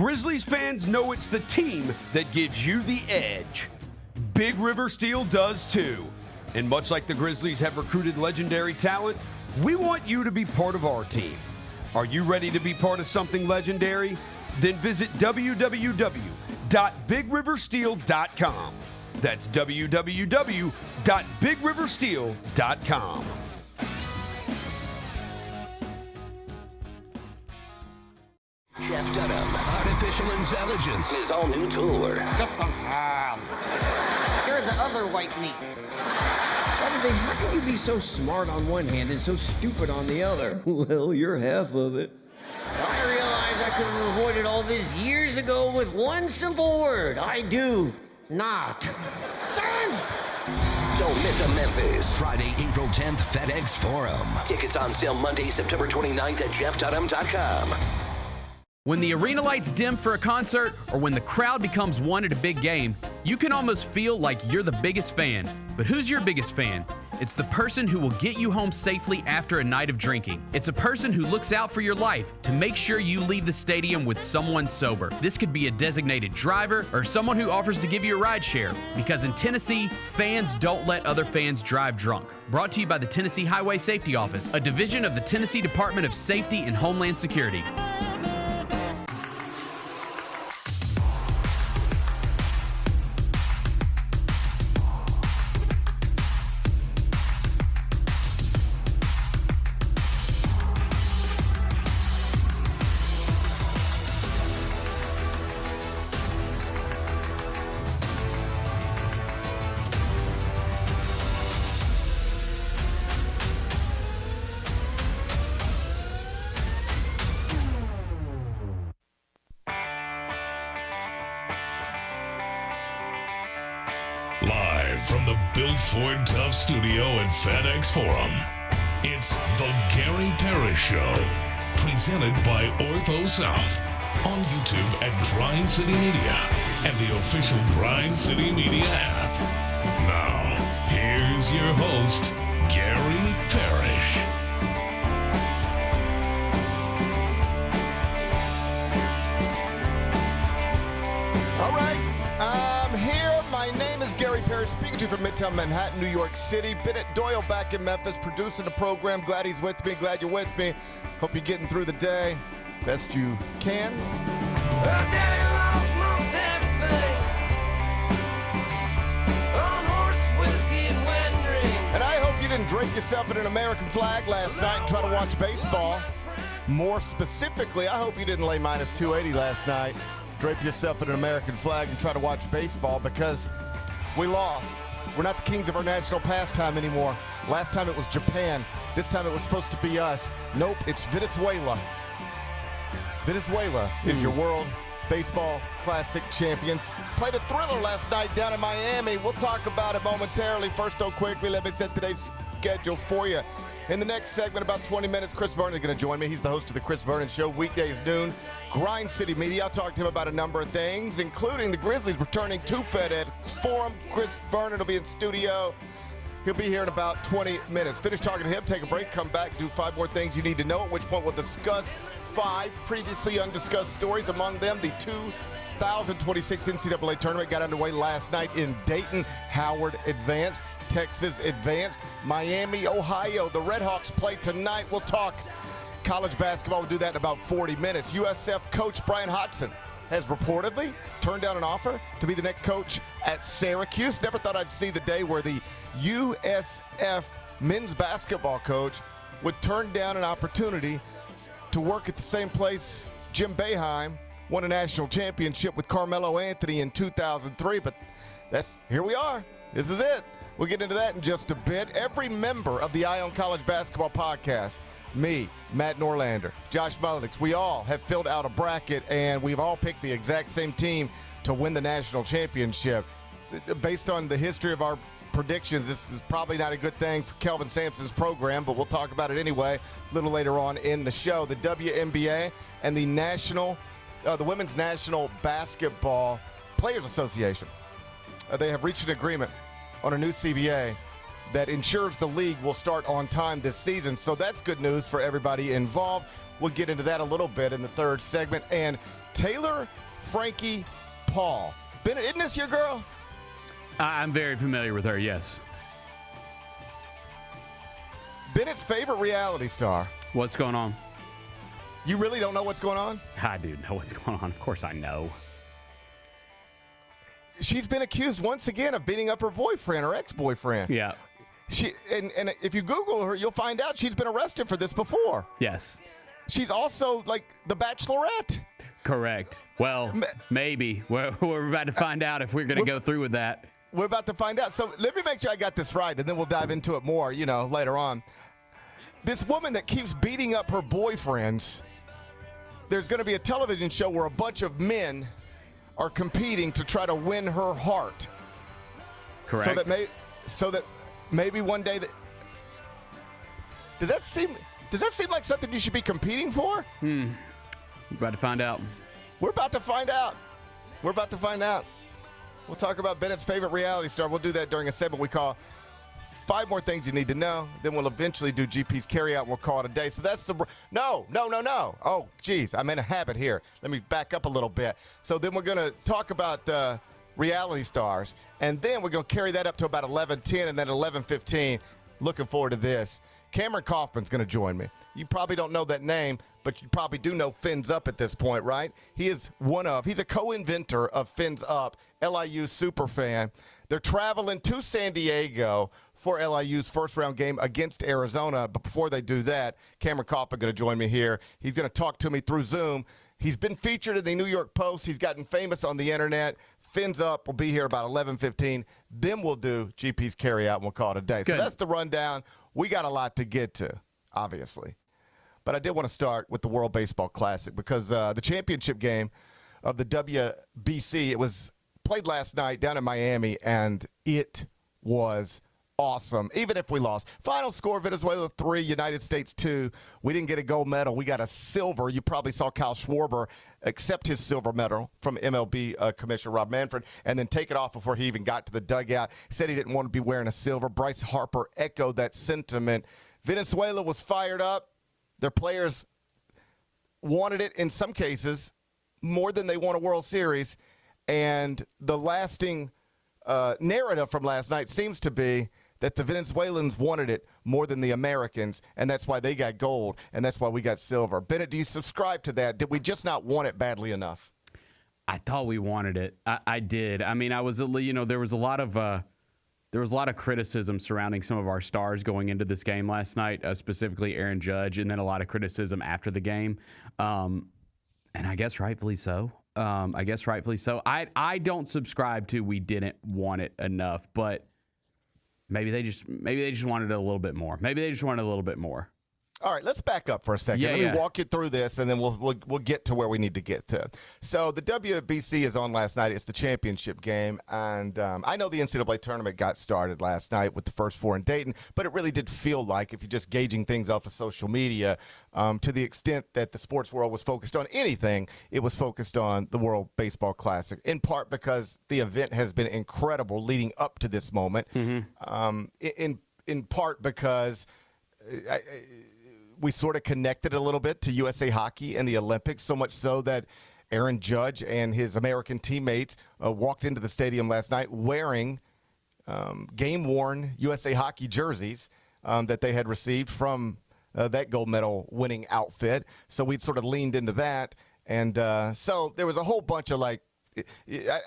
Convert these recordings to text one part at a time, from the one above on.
Grizzlies fans know it's the team that gives you the edge. Big River Steel does too. And much like the Grizzlies have recruited legendary talent, we want you to be part of our team. Are you ready to be part of something legendary? Then visit www.bigriversteel.com. That's www.bigriversteel.com. Jeff Dunham, Artificial Intelligence, his all-new tour. Just a hand. You're the other white meat. How can you be so smart on one hand and so stupid on the other? Well, you're half of it. I realize I could have avoided all this years ago with one simple word. I do not. Silence! Don't miss a Memphis. Friday, April 10th, FedEx Forum. Tickets on sale Monday, September 29th at jeffdunham.com. When the arena lights dim for a concert or when the crowd becomes one at a big game, you can almost feel like you're the biggest fan. But who's your biggest fan? It's the person who will get you home safely after a night of drinking. It's a person who looks out for your life to make sure you leave the stadium with someone sober. This could be a designated driver or someone who offers to give you a ride share. Because in Tennessee, fans don't let other fans drive drunk. Brought to you by the Tennessee Highway Safety Office, a division of the Tennessee Department of Safety and Homeland Security. Live from the Built Ford Tough studio at FedEx Forum, it's the Gary Parrish Show, presented by Ortho South, on YouTube at Grind City Media and the official Grind City Media app. Now, here's your host, Gary Parrish. All right, I'm here. My name is Gary Parrish, speaking to you from Midtown Manhattan, New York City. Bennett Doyle back in Memphis, producing the program. Glad he's with me. Glad you're with me. Hope you're getting through the day best you can. Well, Daddy lost most everything on horse, whiskey, and wedding rings. And I hope you didn't drape yourself in an American flag last night and try to watch baseball. More specifically, I hope you didn't lay minus 280 last night. Drape yourself in an American flag and try to watch baseball because we lost. We're not the kings of our national pastime anymore. Last time it was Japan. This time it was supposed to be us. Nope, it's Venezuela. Venezuela is your World Baseball Classic champions. Played a thriller last night down in Miami. We'll talk about it momentarily. First, though, quickly, let me set today's schedule for you. In the next segment, about 20 minutes, Chris Vernon is going to join me. He's the host of the Chris Vernon Show, weekdays noon. Grind City Media. I'll talk to him about a number of things, including the Grizzlies returning to FedEx Forum. Chris Vernon will be in studio. He'll be here in about 20 minutes. Finish talking to him, take a break, come back, do 5 more things you need to know, at which point we'll discuss 5 previously undiscussed stories. Among them, the 2026 NCAA tournament got underway last night in Dayton. Howard advanced. Texas advanced. Miami, Ohio. The Redhawks play tonight. We'll talk college basketball. We'll do that in about 40 minutes. USF coach Brian Hodgson has reportedly turned down an offer to be the next coach at Syracuse. Never thought I'd see the day where the USF men's basketball coach would turn down an opportunity to work at the same place Jim Boeheim won a national championship with Carmelo Anthony in 2003. But here we are. This is it. We'll get into that in just a bit. Every member of the Eye on College Basketball podcast, me, Matt Norlander, Josh Mullins, we all have filled out a bracket, and we've all picked the exact same team to win the national championship. Based on the history of our predictions, this is probably not a good thing for Kelvin Sampson's program, but we'll talk about it anyway a little later on in the show. The WNBA and the Women's National Basketball Players Association, they have reached an agreement on a new CBA that ensures the league will start on time this season. So that's good news for everybody involved. We'll get into that a little bit in the third segment. And Taylor Frankie Paul. Bennett, isn't this your girl? I'm very familiar with her, yes. Bennett's favorite reality star. What's going on? You really don't know what's going on? I do know what's going on. Of course I know. She's been accused once again of beating up her boyfriend or ex-boyfriend. Yeah. And if you Google her, you'll find out she's been arrested for this before. Yes. She's also like the Bachelorette. Correct. Well, maybe. We're about to find out if we're going to go through with that. We're about to find out. So let me make sure I got this right, and then we'll dive into it more, later on. This woman that keeps beating up her boyfriends, there's going to be a television show where a bunch of men are competing to try to win her heart. Correct. So that maybe one day does that seem like something you should be competing for? We're about to find out. We're about to find out. We'll talk about Bennett's favorite reality star. We'll do that during a segment we call 5 More Things You Need to Know. Then we'll eventually do GP's carryout and we'll call it a day. So that's no. Oh, geez, I'm in a habit here. Let me back up a little bit. So then we're going to talk about reality stars. And then we're going to carry that up to about 11:10 and then 11:15. Looking forward to this. Cameron Koffman's going to join me. You probably don't know that name, but you probably do know Fins Up at this point, right? He's a co-inventor of Fins Up, LIU Superfan. They're traveling to San Diego for LIU's first-round game against Arizona. But before they do that, Cameron Koffman going to join me here. He's going to talk to me through Zoom. He's been featured in the New York Post. He's gotten famous on the internet. Fins Up will be here about 11:15. Then we'll do GP's carryout and we'll call it a day. Good. So that's the rundown. We got a lot to get to, obviously. But I did want to start with the World Baseball Classic because the championship game of the WBC, it was played last night down in Miami, and it was awesome, even if we lost. Final score, Venezuela 3, United States 2. We didn't get a gold medal. We got a silver. You probably saw Kyle Schwarber accept his silver medal from MLB Commissioner Rob Manfred and then take it off before he even got to the dugout. He said he didn't want to be wearing a silver. Bryce Harper echoed that sentiment. Venezuela was fired up. Their players wanted it in some cases more than they won a World Series. And the lasting narrative from last night seems to be that the Venezuelans wanted it more than the Americans, and that's why they got gold, and that's why we got silver. Bennett, do you subscribe to that? Did we just not want it badly enough? I thought we wanted it. I did. I mean, there was a lot of criticism surrounding some of our stars going into this game last night, specifically Aaron Judge, and then a lot of criticism after the game, and I guess rightfully so. I don't subscribe to we didn't want it enough, but maybe they just wanted it a little bit more. All right, let's back up for a second. Let me walk you through this, and then we'll get to where we need to get to. So the WBC is on last night. It's the championship game, and I know the NCAA tournament got started last night with the first 4 in Dayton, but it really did feel like, if you're just gauging things off of social media, to the extent that the sports world was focused on anything, it was focused on the World Baseball Classic, in part because the event has been incredible leading up to this moment, in part because we sort of connected a little bit to USA Hockey and the Olympics, so much so that Aaron Judge and his American teammates walked into the stadium last night wearing game-worn USA Hockey jerseys that they had received from that gold medal winning outfit. So we'd sort of leaned into that. And so there was a whole bunch of I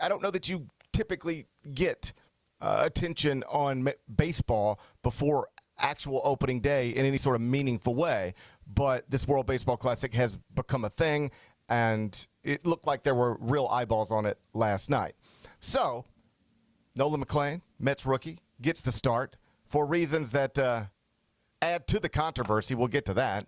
don't know that you typically get attention on baseball before actual opening day in any sort of meaningful way, but this World Baseball Classic has become a thing, and it looked like there were real eyeballs on it last night. So Nolan McClain, Mets rookie, gets the start for reasons that add to the controversy. We'll get to that.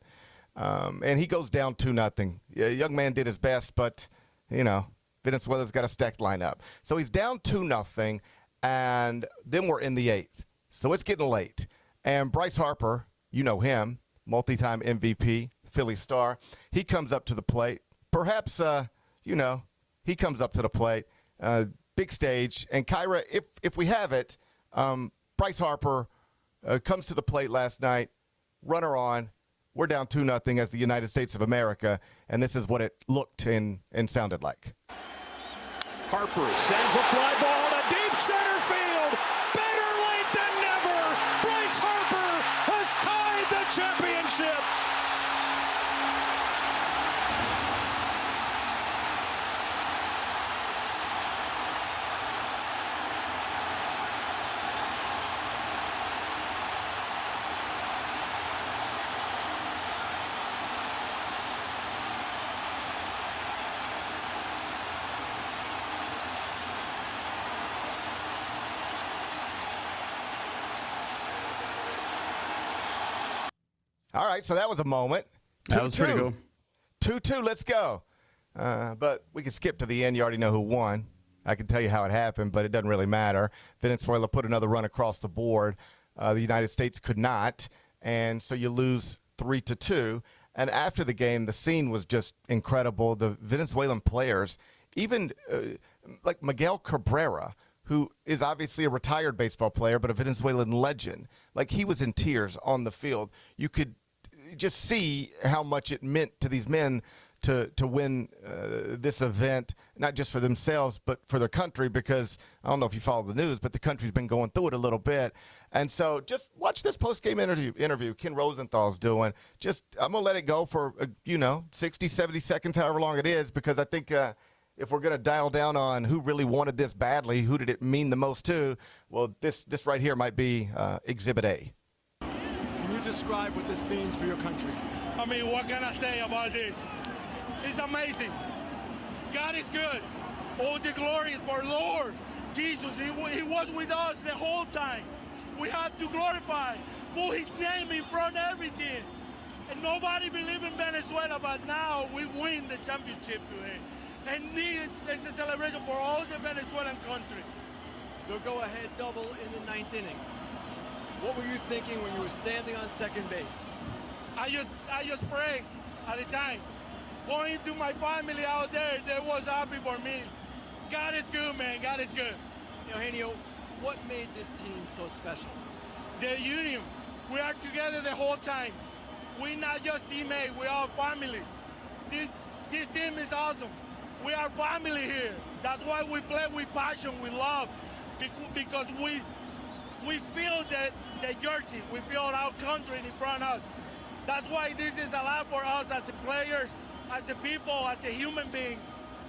And he goes down 2-0. Young man did his best, but Venezuela's got a stacked lineup. So he's down 2-0, and then we're in the 8th. So it's getting late. And Bryce Harper, you know him, multi-time MVP, Philly star. He comes up to the plate. Perhaps, he comes up to the plate. Big stage. And Kyra, if we have it, Bryce Harper comes to the plate last night, runner on, We're down 2-0 as the United States of America, and this is what it looked and sounded like. Harper sends a fly ball to deep center field. Better late than never. Bryce Harper has tied the championship. All right, so that was a moment. That was pretty cool. 2-2, let's go. But we can skip to the end. You already know who won. I can tell you how it happened, but it doesn't really matter. Venezuela put another run across the board. The United States could not, and so you lose 3-2. And after the game, the scene was just incredible. The Venezuelan players, even like Miguel Cabrera, who is obviously a retired baseball player, but a Venezuelan legend, like he was in tears on the field. You could just see how much it meant to these men to win this event, not just for themselves, but for their country, because I don't know if you follow the news, but the country's been going through it a little bit. And so just watch this post-game interview Ken Rosenthal's doing. I'm going to let it go for, 60, 70 seconds, however long it is, because I think if we're going to dial down on who really wanted this badly, who did it mean the most to, well, this right here might be Exhibit A. Can you describe what this means for your country? I mean, what can I say about this? It's amazing. God is good. All the glory is for Lord Jesus. He was with us the whole time. We have to glorify, put his name in front of everything. And nobody believed in Venezuela, but now we win the championship today. And it's a celebration for all the Venezuelan country. You'll go ahead double in the 9th inning. What were you thinking when you were standing on second base? I just prayed at the time. Pointing to my family out there, they was happy for me. God is good, man. God is good. Eugenio, what made this team so special? The union. We are together the whole time. We're not just teammates. We are family. This team is awesome. We are family here. That's why we play with passion, with love, because we feel the jersey. We feel our country in front of us. That's why this is a lot for us as players, as a people, as a human beings,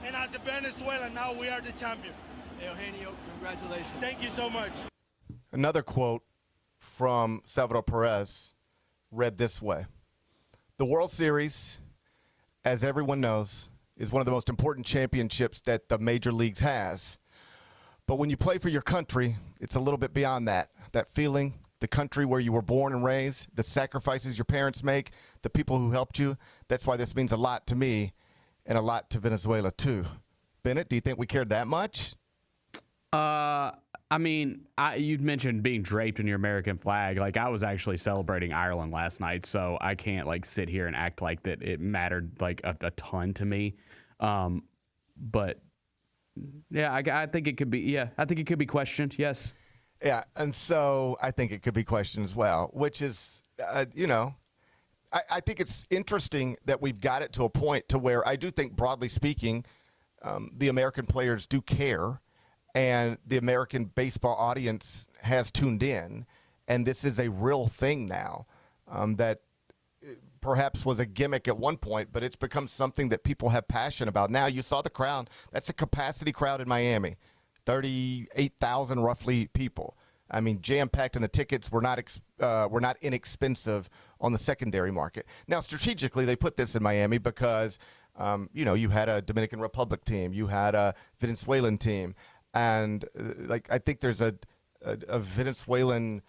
and as a Venezuela. Now we are the champion. Eugenio, congratulations. Thank you so much. Another quote from Salvador Perez read this way: "The World Series, as everyone knows, is one of the most important championships that the major leagues has. But when you play for your country, it's a little bit beyond that. That feeling, the country where you were born and raised, the sacrifices your parents make, the people who helped you, that's why this means a lot to me and a lot to Venezuela too." Bennett, do you think we cared that much? I mean, you'd mentioned being draped in your American flag. Like, I was actually celebrating Ireland last night, so I can't, like, sit here and act like that it mattered, like, a ton to me. But, yeah, I think it could be, I think it could be questioned, yes. Yeah, and so I think it could be questioned as well, which is, I think it's interesting that we've got it to a point to where I do think, broadly speaking, the American players do care, and the American baseball audience has tuned in, and this is a real thing now that perhaps was a gimmick at one point, but it's become something that people have passion about. Now, you saw the crowd. That's a capacity crowd in Miami, 38,000 roughly people. I mean, jam-packed, and the tickets were not inexpensive on the secondary market. Now, strategically, they put this in Miami because, you had a Dominican Republic team. You had a Venezuelan team. And, I think there's a Venezuelan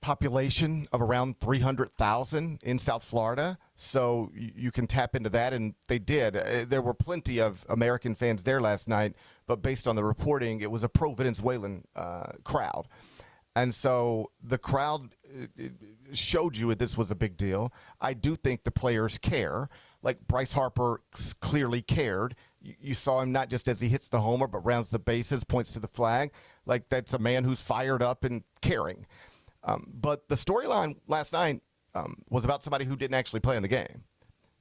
population of around 300,000 in South Florida. So you can tap into that, and they did. There were plenty of American fans there last night, but based on the reporting, it was a pro-Venezuelan crowd. And so the crowd showed you that this was a big deal. I do think the players care. Like Bryce Harper clearly cared. You saw him not just as he hits the homer, but rounds the bases, points to the flag. Like, that's a man who's fired up and caring. But the storyline last night, was about somebody who didn't actually play in the game.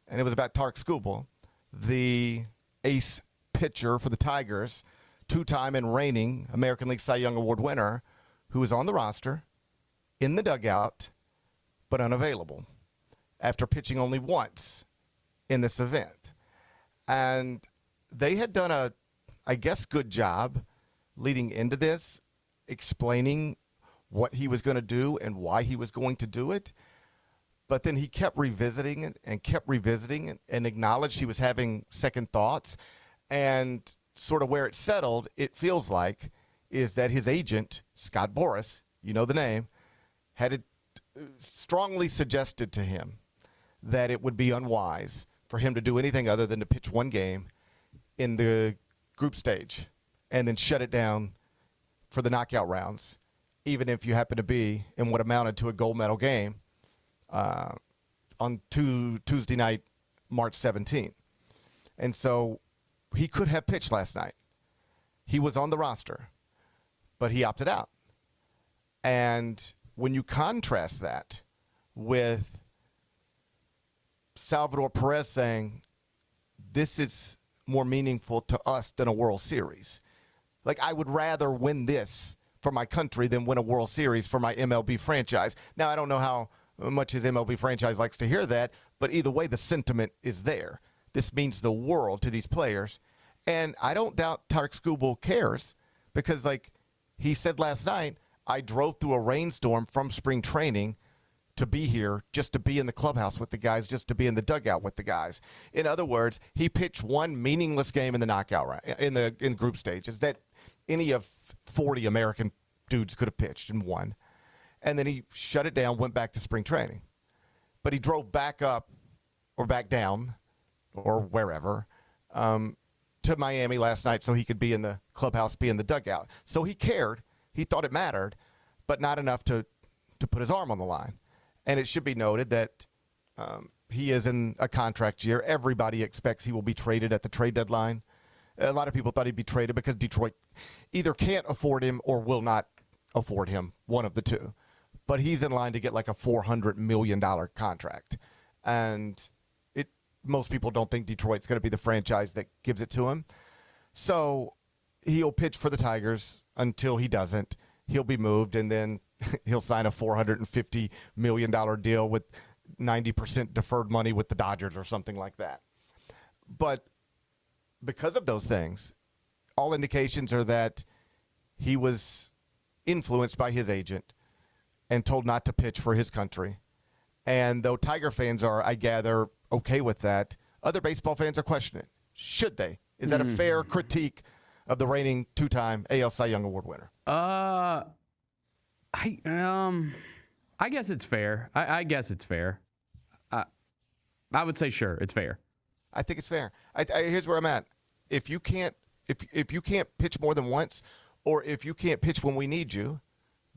And it was about Tarek Skubal, the ace pitcher for the Tigers, two-time and reigning American League Cy Young Award winner, who was on the roster, in the dugout, but unavailable after pitching only once in this event. And they had done a, I guess, good job leading into this, explaining what he was going to do and why he was going to do it. But then he kept revisiting it and acknowledged he was having second thoughts. And sort of where it settled, it feels like, is that his agent, Scott Boras, you know the name, had it strongly suggested to him that it would be unwise for him to do anything other than to pitch one game in the group stage and then shut it down for the knockout rounds, even if you happen to be in what amounted to a gold medal game on Tuesday night, March 17th. And so he could have pitched last night. He was on the roster, but he opted out. And when you contrast that with Salvador Perez saying, this is more meaningful to us than a World Series. Like, I would rather win this for my country than win a World Series for my MLB franchise. Now, I don't know how much his MLB franchise likes to hear that, but either way, the sentiment is there. This means the world to these players. And I don't doubt Tarek Skubal cares because, like he said last night, I drove through a rainstorm from spring training to be here, just to be in the clubhouse with the guys, just to be in the dugout with the guys. In other words, he pitched one meaningless game in the knockout round, in group stages that any of 40 American dudes could have pitched and won. And then he shut it down, went back to spring training. But he drove back up or back down or wherever to Miami last night so he could be in the clubhouse, be in the dugout. So he cared. He thought it mattered, but not enough to put his arm on the line. And it should be noted that he is in a contract year. Everybody expects he will be traded at the trade deadline. A lot of people thought he'd be traded because Detroit either can't afford him or will not afford him, one of the two. But he's in line to get like a $400 million contract. And most people don't think Detroit's going to be the franchise that gives it to him. So he'll pitch for the Tigers until he doesn't. He'll be moved, and then he'll sign a $450 million deal with 90% deferred money with the Dodgers or something like that. But because of those things, all indications are that he was influenced by his agent and told not to pitch for his country. And though Tiger fans are, I gather, okay with that, other baseball fans are questioning it. Should they? Is that a fair critique of the reigning two-time AL Cy Young Award winner? I guess it's fair. I guess it's fair. I would say sure, it's fair. I think it's fair. Here's where I'm at. If you can't pitch more than once, or if you can't pitch when we need you,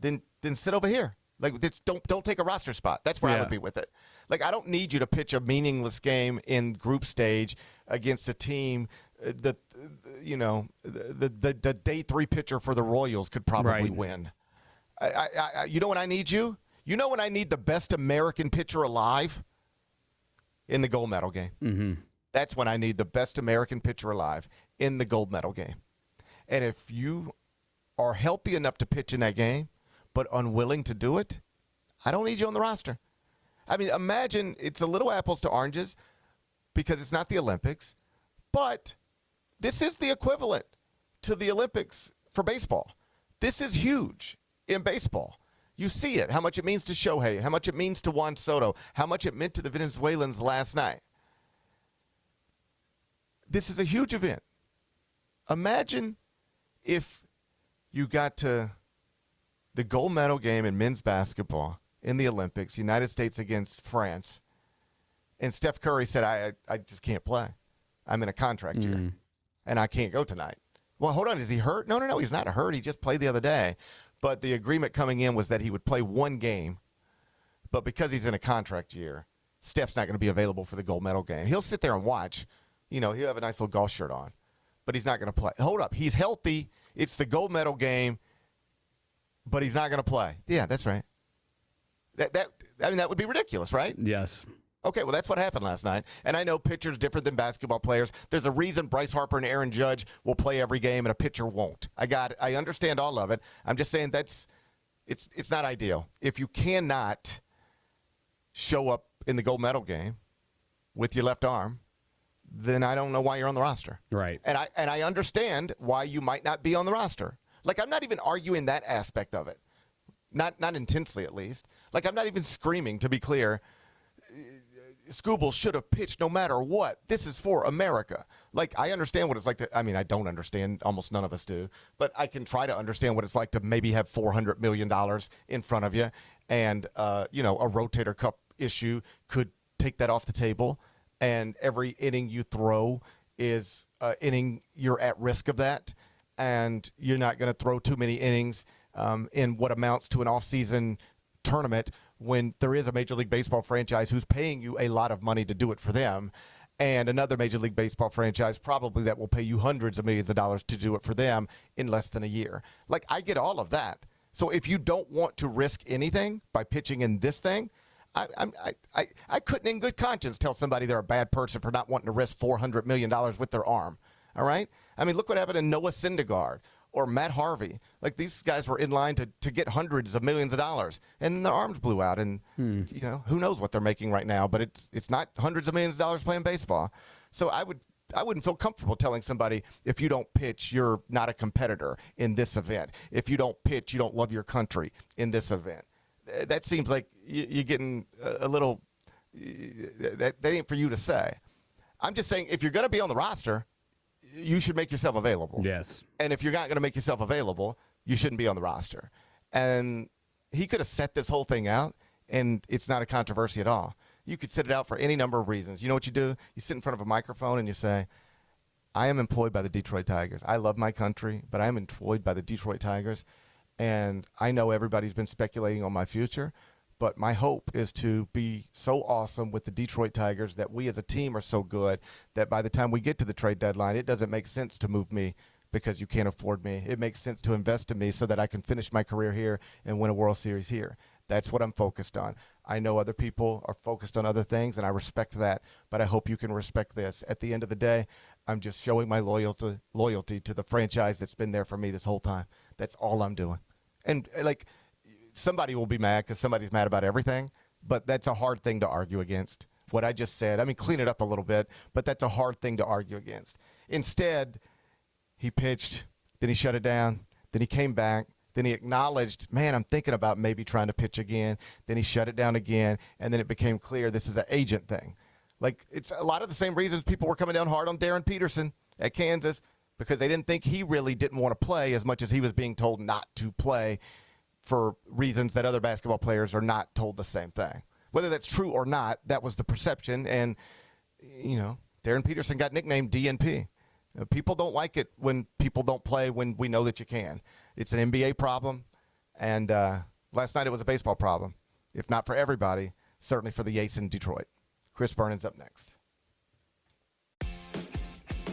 then sit over here. Like, don't take a roster spot. That's where I would be with it. Like, I don't need you to pitch a meaningless game in group stage against a team. The day 3 pitcher for the Royals could probably win. You know when I need you? You know when I need the best American pitcher alive? In the gold medal game. Mm-hmm. That's when I need the best American pitcher alive, in the gold medal game. And if you are healthy enough to pitch in that game, but unwilling to do it, I don't need you on the roster. I mean, imagine it's a little apples to oranges because it's not the Olympics, but this is the equivalent to the Olympics for baseball. This is huge in baseball. You see it, how much it means to Shohei, how much it means to Juan Soto, how much it meant to the Venezuelans last night. This is a huge event. Imagine if you got to the gold medal game in men's basketball in the Olympics, United States against France, and Steph Curry said, I just can't play. I'm in a contract year, and I can't go tonight. Well, hold on, is he hurt? No, he's not hurt. He just played the other day. But the agreement coming in was that he would play one game, but because he's in a contract year, Steph's not going to be available for the gold medal game. He'll sit there and watch. You know, he'll have a nice little golf shirt on, but he's not going to play. Hold up. He's healthy. It's the gold medal game, but he's not going to play. Yeah, that's right. I mean, that would be ridiculous, right? Yes. Okay, well, that's what happened last night. And I know pitchers different than basketball players. There's a reason Bryce Harper and Aaron Judge will play every game and a pitcher won't. I understand all of it. I'm just saying it's not ideal. If you cannot show up in the gold medal game with your left arm, then I don't know why you're on the roster. Right. And I understand why you might not be on the roster. Like, I'm not even arguing that aspect of it. Not intensely, at least. Like, I'm not even screaming, to be clear, Skubal should have pitched no matter what. This is for America. Like, I understand what it's like to, I mean, I don't understand. Almost none of us do. But I can try to understand what it's like to maybe have $400 million in front of you. And, a rotator cuff issue could take that off the table. And every inning you throw is inning you're at risk of that. And you're not going to throw too many innings in what amounts to an off-season tournament when there is a Major League Baseball franchise who's paying you a lot of money to do it for them, and another Major League Baseball franchise probably that will pay you hundreds of millions of dollars to do it for them in less than a year. Like, I get all of that. So if you don't want to risk anything by pitching in this thing, I couldn't in good conscience tell somebody they're a bad person for not wanting to risk $400 million with their arm. All right? I mean, look what happened to Noah Syndergaard or Matt Harvey. Like, these guys were in line to get hundreds of millions of dollars, and then their arms blew out. And, who knows what they're making right now, but it's not hundreds of millions of dollars playing baseball. So I wouldn't feel comfortable telling somebody, if you don't pitch, you're not a competitor in this event. If you don't pitch, you don't love your country in this event. That seems like you're getting a little that ain't for you to say. I'm just saying, if you're going to be on the roster, you should make yourself available. Yes. And if you're not going to make yourself available, you shouldn't be on the roster. And he could have set this whole thing out, and it's not a controversy at all. You could set it out for any number of reasons. You know what you do? You sit in front of a microphone and you say, I am employed by the Detroit Tigers. I love my country, but I am employed by the Detroit Tigers. And I know everybody's been speculating on my future, but my hope is to be so awesome with the Detroit Tigers that we as a team are so good that by the time we get to the trade deadline, it doesn't make sense to move me because you can't afford me. It makes sense to invest in me so that I can finish my career here and win a World Series here. That's what I'm focused on. I know other people are focused on other things, and I respect that, but I hope you can respect this. At the end of the day, I'm just showing my loyalty to the franchise that's been there for me this whole time. That's all I'm doing. And, like, somebody will be mad because somebody's mad about everything, but that's a hard thing to argue against. What I just said, I mean, clean it up a little bit, but that's a hard thing to argue against. Instead, he pitched, then he shut it down, then he came back, then he acknowledged, man, I'm thinking about maybe trying to pitch again. Then he shut it down again, and then it became clear this is an agent thing. Like, it's a lot of the same reasons people were coming down hard on Darren Peterson at Kansas, because they didn't think he really didn't want to play as much as he was being told not to play for reasons that other basketball players are not told the same thing. Whether that's true or not, that was the perception. And, Darren Peterson got nicknamed DNP. People don't like it when people don't play when we know that you can. It's an NBA problem. And last night it was a baseball problem. If not for everybody, certainly for the Ace in Detroit. Chris Vernon's up next.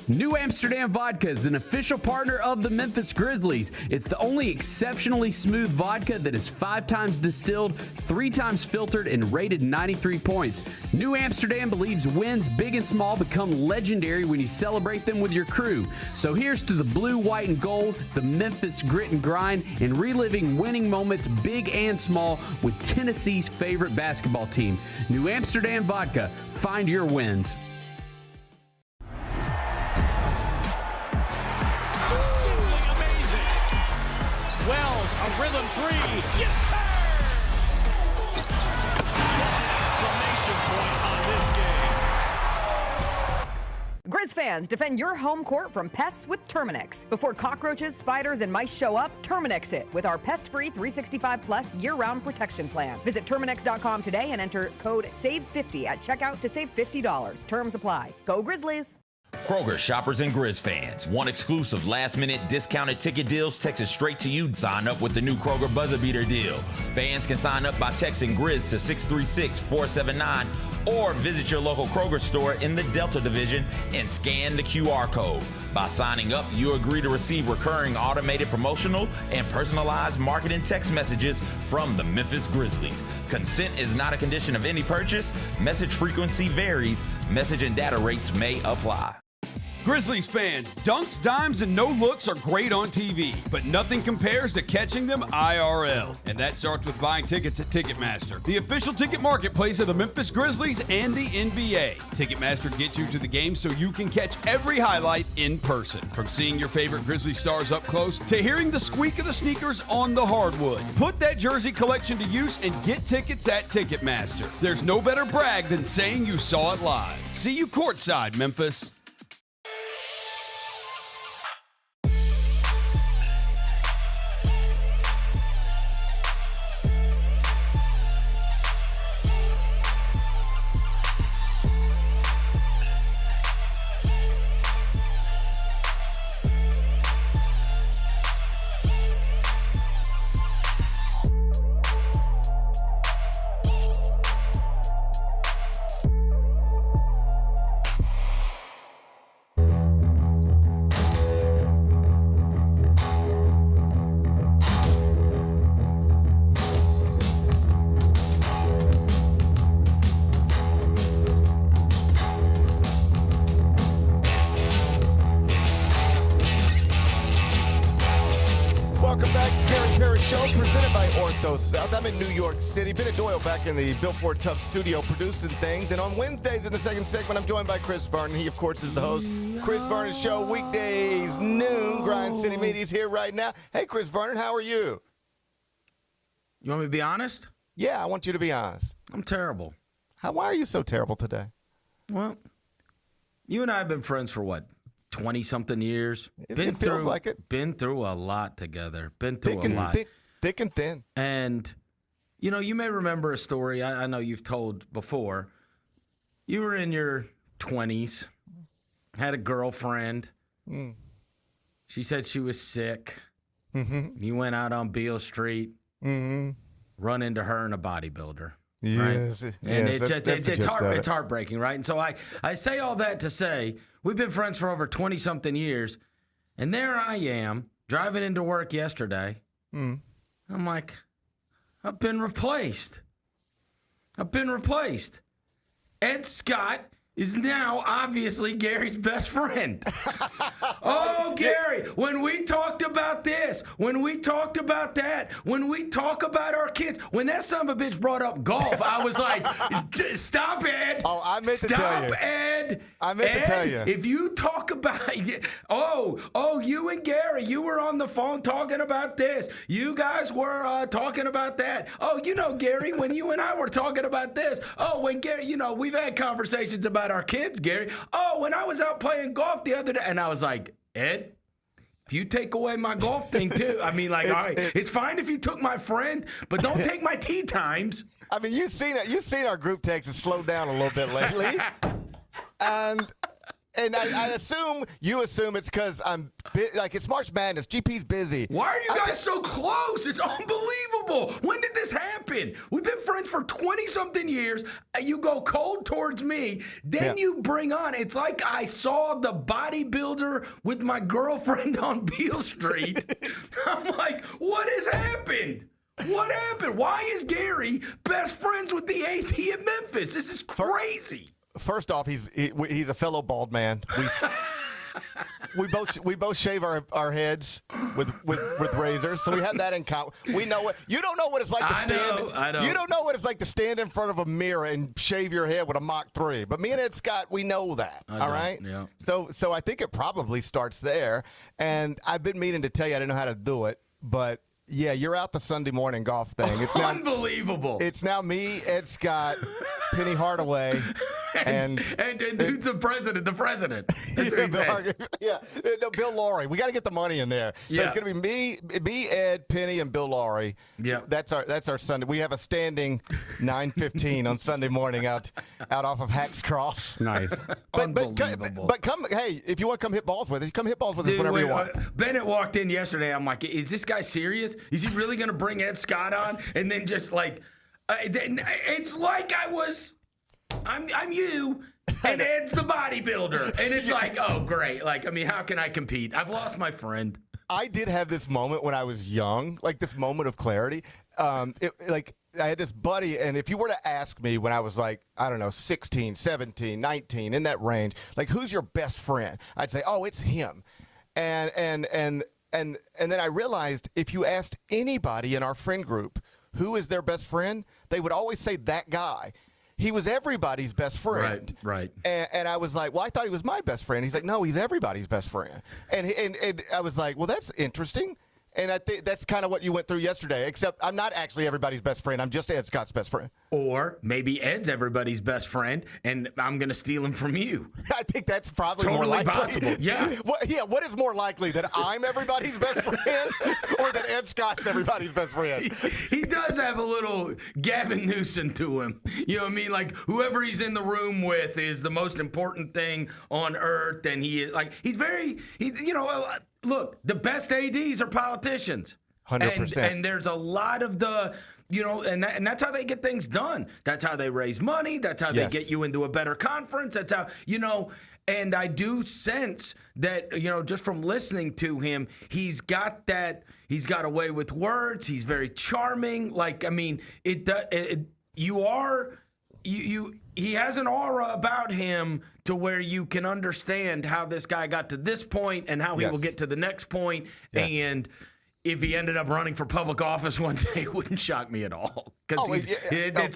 New Amsterdam Vodka is an official partner of the Memphis Grizzlies. It's the only exceptionally smooth vodka that is 5 times distilled, 3 times filtered, and rated 93 points. New Amsterdam believes wins big and small become legendary when you celebrate them with your crew. So here's to the blue, white, and gold, the Memphis grit and grind, and reliving winning moments big and small with Tennessee's favorite basketball team. New Amsterdam Vodka. Find your wins. Wells, a rhythm three. Yes, sir! Exclamation point on this game. Grizz fans, defend your home court from pests with Terminix. Before cockroaches, spiders, and mice show up, Terminix it with our pest-free 365-plus year-round protection plan. Visit Terminix.com today and enter code SAVE50 at checkout to save $50. Terms apply. Go Grizzlies! Kroger shoppers and Grizz fans. Want exclusive last-minute discounted ticket deals texted straight to you? Sign up with the new Kroger Buzzer Beater deal. Fans can sign up by texting Grizz to 636-479 Or visit your local Kroger store in the Delta Division and scan the QR code. By signing up, you agree to receive recurring automated promotional and personalized marketing text messages from the Memphis Grizzlies. Consent is not a condition of any purchase. Message frequency varies. Message and data rates may apply. Grizzlies fans, dunks, dimes, and no-looks are great on TV, but nothing compares to catching them IRL. And that starts with buying tickets at Ticketmaster, the official ticket marketplace of the Memphis Grizzlies and the NBA. Ticketmaster gets you to the game so you can catch every highlight in person. From seeing your favorite Grizzlies stars up close to hearing the squeak of the sneakers on the hardwood. Put that jersey collection to use and get tickets at Ticketmaster. There's no better brag than saying you saw it live. See you courtside, Memphis. Welcome back to Gary Parrish Show, presented by Ortho South. I'm in New York City. Bennett Doyle back in the Bill Ford Tough studio producing things. And on Wednesdays in the second segment, I'm joined by Chris Vernon. He, of course, is the host. Chris Vernon Show, weekdays, noon. Grind City Media's here right now. Hey, Chris Vernon, how are you? You want me to be honest? Yeah, I want you to be honest. I'm terrible. Why are you so terrible today? Well, you and I have been friends for what? 20-something years. It feels like it. Been through a lot together. Been through a lot. Thick and thin. And, you know, you may remember a story I know you've told before. You were in your 20s, had a girlfriend. She said she was sick. Mm-hmm. You went out on Beale Street, run into her and a bodybuilder. Yes. Right? And yes, it's heartbreaking, right? And so I say all that to say we've been friends for over 20-something years, and there I am driving into work yesterday. I'm like, I've been replaced. Ed Scott is now obviously Gary's best friend. Oh, Gary, when we talked about this, when we talked about that, when we talk about our kids, when that son of a bitch brought up golf, I was like, stop, Ed. Oh, I meant to tell you. Stop, Ed. I meant to tell you. If you talk about, you and Gary, you were on the phone talking about this. You guys were talking about that. Oh, you know, Gary, when you and I were talking about this. Oh, when Gary, you know, we've had conversations about our kids, Gary. Oh, when I was out playing golf the other day, and I was like, Ed, if you take away my golf thing too, I mean, like, all right, it's fine if you took my friend, but don't take my tee times. I mean, you've seen our group texts has slowed down a little bit lately, and I assume you assume it's because it's March Madness. GP's busy. Why are you guys so close? It's unbelievable. When did this happen? We've been friends for 20-something years. You go cold towards me. Then you bring on, it's like I saw the bodybuilder with my girlfriend on Beale Street. I'm like, what has happened? What happened? Why is Gary best friends with the AD at Memphis? This is crazy. First off, he's a fellow bald man. We both shave our heads with razors, so we have that in common. We know what you don't know what it's like to stand. I know. You don't know what it's like to stand in front of a mirror and shave your head with a Mach 3. But me and Ed Scott, we know that. All right. Yeah. So I think it probably starts there. And I've been meaning to tell you I didn't know how to do it, but. Yeah, you're out the Sunday morning golf thing. It's now, unbeliable. It's now me, Ed Scott, Penny Hardaway, and who's the president? The president. That's what he said. Yeah, no, Bill Laurie. We got to get the money in there. So it's going to be me, Ed, Penny, and Bill Laurie. Yeah, that's our Sunday. We have a standing 9:15 on Sunday morning out off of Hacks Cross. Nice, unbelievable. But come, hey, if you want to come hit balls with us, come hit balls with us whenever you want. Bennett walked in yesterday. I'm like, is this guy serious? Is he really going to bring Ed Scott on? And then just like, it's like I was I'm you, and Ed's the bodybuilder. And it's like, oh, great. Like, I mean, how can I compete? I've lost my friend. I did have this moment when I was young, like this moment of clarity. Like I had this buddy, and if you were to ask me when I was like, I don't know, 16, 17, 19, in that range, like, who's your best friend? I'd say, oh, it's him. And then I realized if you asked anybody in our friend group who is their best friend, they would always say that guy. He was everybody's best friend. Right. And I was like, well, I thought he was my best friend. He's like, no, he's everybody's best friend. And I was like, well, that's interesting. And I think that's kind of what you went through yesterday, except I'm not actually everybody's best friend. I'm just Ed Scott's best friend. Or maybe Ed's everybody's best friend, and I'm going to steal him from you. I think that's probably totally more likely. possible. Yeah. What is more likely, that I'm everybody's best friend or that Ed Scott's everybody's best friend? He does have a little Gavin Newsom to him. You know what I mean? Like, whoever he's in the room with is the most important thing on earth, and he's look, the best ADs are politicians. 100%. And there's a lot of the, and that's how they get things done. That's how they raise money. That's how they get you into a better conference. That's how, and I do sense that, just from listening to him, he's got a way with words. He's very charming. Like, I mean, he has an aura about him to where you can understand how this guy got to this point and how he will get to the next point. Yes. And if he ended up running for public office one day, it wouldn't shock me at all. Because it's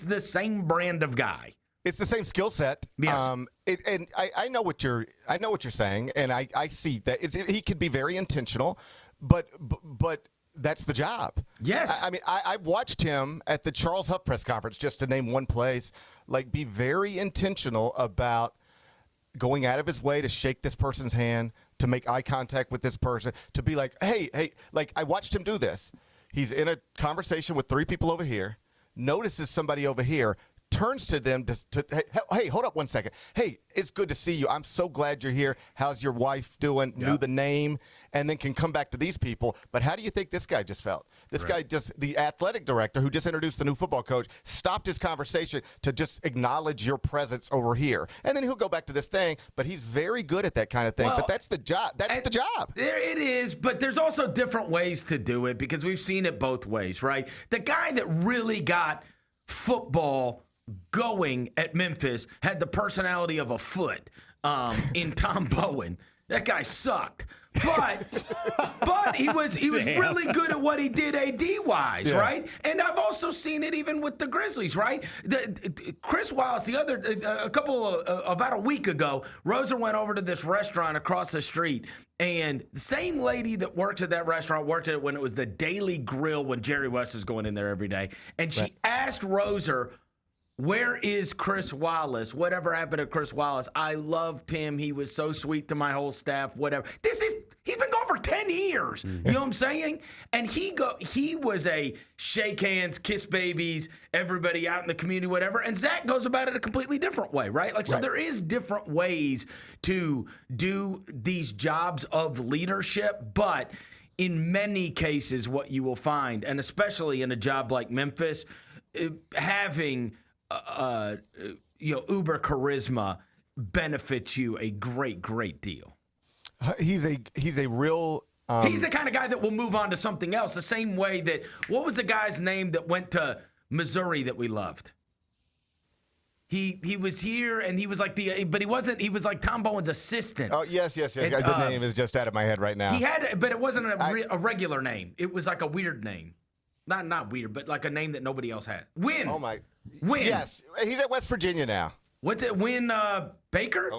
the same brand of guy. It's the same skill set. Yes. And I know what you're saying, and I see that he could be very intentional, but that's the job. Yes. I mean, I've watched him at the Charles Huff press conference, just to name one place, like, be very intentional about going out of his way to shake this person's hand, to make eye contact with this person, to be like, hey, like, I watched him do this. He's in a conversation with 3 people over here, notices somebody over here, turns to them hey, hold up one second. Hey, it's good to see you. I'm so glad you're here. How's your wife doing? Yeah. Knew the name, and then can come back to these people. But how do you think this guy just felt? This guy the athletic director who just introduced the new football coach, stopped his conversation to just acknowledge your presence over here. And then he'll go back to this thing, but he's very good at that kind of thing. But that's the job. That's the job. There it is, but there's also different ways to do it, because we've seen it both ways, right? The guy that really got football going at Memphis had the personality of a foot in Tom Bowen. That guy sucked. But he was really good at what he did AD-wise, right? And I've also seen it even with the Grizzlies, right? Chris Wallace, about a week ago, Rosa went over to this restaurant across the street, and the same lady that works at that restaurant worked at it when it was the Daily Grill, when Jerry West was going in there every day. And she asked Rosa, where is Chris Wallace? Whatever happened to Chris Wallace? I loved him. He was so sweet to my whole staff, whatever. He's been gone for 10 years. You know what I'm saying? And he was a shake hands, kiss babies, everybody out in the community, whatever. And Zach goes about it a completely different way, right? Like, so there is different ways to do these jobs of leadership, but in many cases, what you will find, and especially in a job like Memphis, having uber charisma benefits you a great deal. He's a real. He's the kind of guy that will move on to something else. The same way that, what was the guy's name that went to Missouri that we loved? He was here, and he was like but he wasn't. He was like Tom Bowen's assistant. Oh yes. And, the name is just out of my head right now. He had, but it wasn't a regular name. It was like a weird name. Not weird, but like a name that nobody else had. Win. Oh my. Win. Yes, he's at West Virginia now. What's it? Win Baker?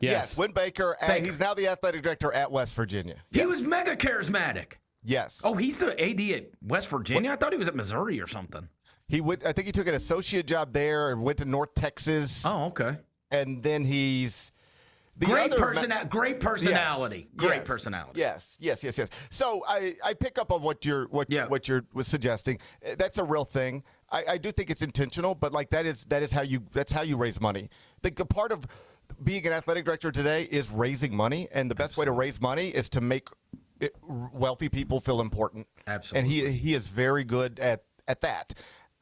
Yes, Win Baker. And he's now the athletic director at West Virginia. He was mega charismatic. Yes. Oh, he's the AD at West Virginia? I thought he was at Missouri or something. I think he took an associate job there and went to North Texas. Oh, okay. And then he's great personality. Great personality. Yes. So I pick up on what you're was suggesting. That's a real thing. I do think it's intentional, but like that's how you raise money. The part of being an athletic director today is raising money, and the best way to raise money is to make wealthy people feel important. Absolutely. And he is very good at that.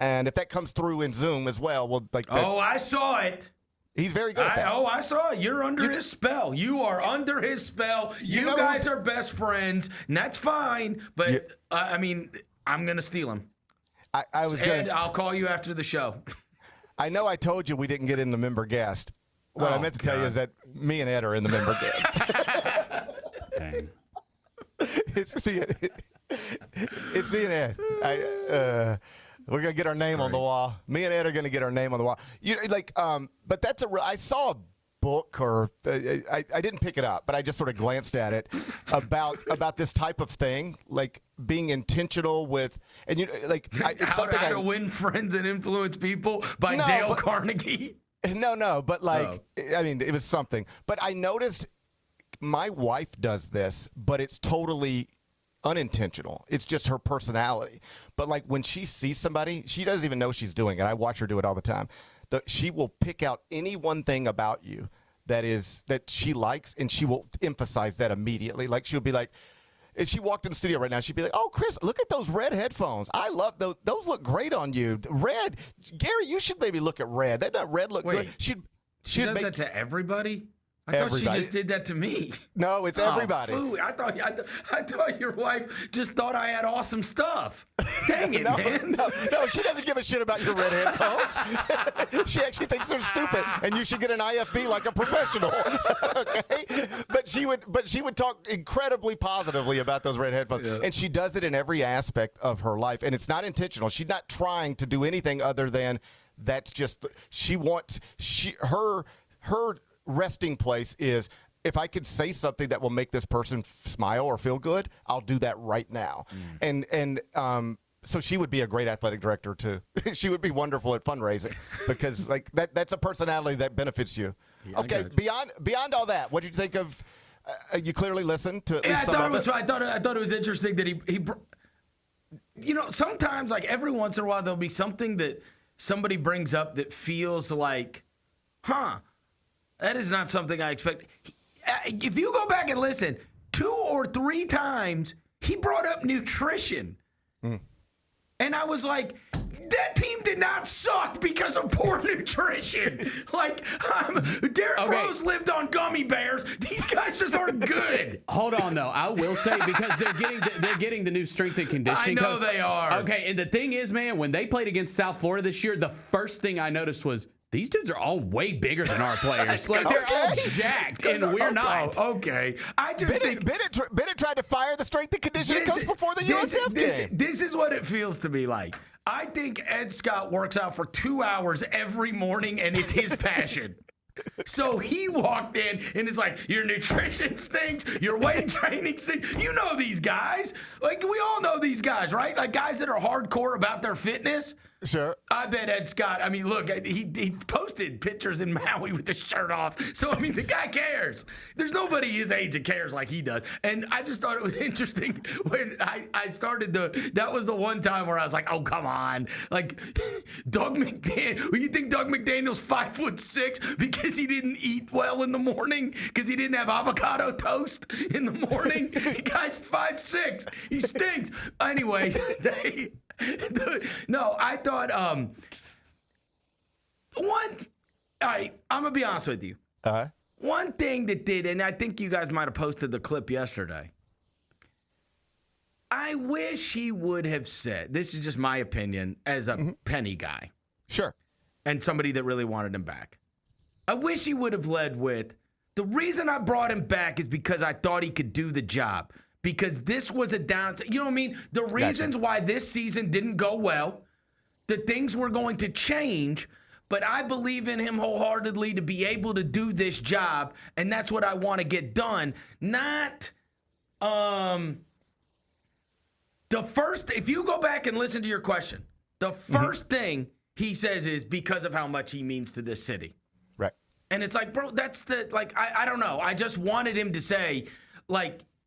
And if that comes through in Zoom as well, I saw it. He's very good at that. I saw it. You're under his spell. You are under his spell. You guys are best friends, and that's fine. But, I'm going to steal him. I'll call you after the show. I know I told you we didn't get in the member guest. What I meant to tell you is that me and Ed are in the member guest. Dang. It's me and Ed. We're gonna get our name on the wall. Me and Ed are gonna get our name on the wall. But that's I saw a book, or I didn't pick it up, but I just sort of glanced at it about this type of thing, like being intentional with, and it's something how to win friends and influence people by Dale Carnegie. No, but it was something. But I noticed my wife does this, but it's totally unintentional. It's just her personality. But like when she sees somebody, she doesn't even know she's doing it. I watch her do it all the time. She will pick out any one thing about you that she likes, and she will emphasize that immediately. Like she'll be like, if she walked in the studio right now, she'd be like, "Oh, Chris, look at those red headphones. I love those. Those look great on you. Red, Gary, you should maybe look at red. That red look good." She does that to everybody? I thought she just did that to me. No, it's everybody. Ooh, I thought your wife just thought I had awesome stuff. Dang it, man. No, she doesn't give a shit about your red headphones. She actually thinks they're stupid, and you should get an IFB like a professional. Okay? But she would talk incredibly positively about those red headphones, and she does it in every aspect of her life, and it's not intentional. She's not trying to do anything other than that's just her resting place is, if I could say something that will make this person smile or feel good, I'll do that right now. So she would be a great athletic director too. She would be wonderful at fundraising because that's a personality that benefits you. Yeah, okay, beyond all that, what did you think of? You clearly listened to at least some of it. I thought it was interesting that he sometimes, like every once in a while, there'll be something that somebody brings up that feels like, that is not something I expect. If you go back and listen, 2 or 3 times, he brought up nutrition. And I was like, that team did not suck because of poor nutrition. Derrick Rose lived on gummy bears. These guys just aren't good. Hold on, though. I will say, because they're getting the new strength and conditioning coach. I know they are. Okay, and the thing is, man, when they played against South Florida this year, the first thing I noticed was, these dudes are all way bigger than our players. They're all jacked, and we're not. Okay. Bennett tried to fire the strength and conditioning coach before the USF game. This is what it feels to me like. I think Ed Scott works out for 2 hours every morning, and it's his passion. So he walked in, and it's like, your nutrition stinks, your weight training stinks. You know these guys. Like, we all know these guys, right? Like, guys that are hardcore about their fitness. Sure. I bet Ed Scott, look, he posted pictures in Maui with the shirt off. So, the guy cares. There's nobody his age that cares like he does. And I just thought it was interesting when I started that was the one time where I was like, oh, come on. Like, Doug McDaniel, you think Doug McDaniel's 5'6" because he didn't eat well in the morning? Because he didn't have avocado toast in the morning? The guy's 5'6". He stinks. Anyways, no, I thought all right, I'm going to be honest with you. One thing that did, and I think you guys might have posted the clip yesterday, I wish he would have said, this is just my opinion as a Penny guy. Sure. And somebody that really wanted him back. I wish he would have led with, the reason I brought him back is because I thought he could do the job. Because this was a downside. You know what I mean? The reasons why this season didn't go well, the things were going to change, but I believe in him wholeheartedly to be able to do this job, and that's what I want to get done. Not the first, if you go back and listen to your question, the first thing he says is because of how much he means to this city. Right. And it's like, bro, that's I don't know. I just wanted him to say,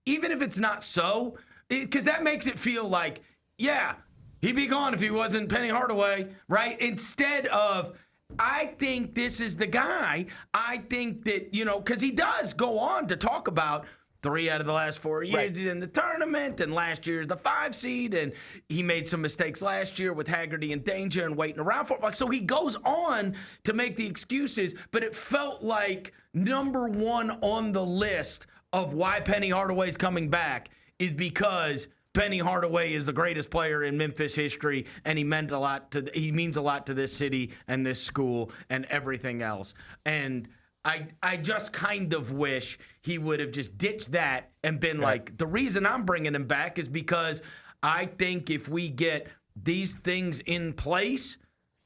even if it's not so, because that makes it feel like, yeah, he'd be gone if he wasn't Penny Hardaway, right? Instead of, I think this is the guy. I think that, because he does go on to talk about 3 out of the last 4 years he's in the tournament, and last year's the 5 seed, and he made some mistakes last year with Haggerty and Danger and waiting around for it. Like, so he goes on to make the excuses, but it felt like number one on the list of why Penny Hardaway's coming back is because Penny Hardaway is the greatest player in Memphis history, and he means a lot to this city and this school and everything else. And I just kind of wish he would have just ditched that and been like, the reason I'm bringing him back is because I think if we get these things in place,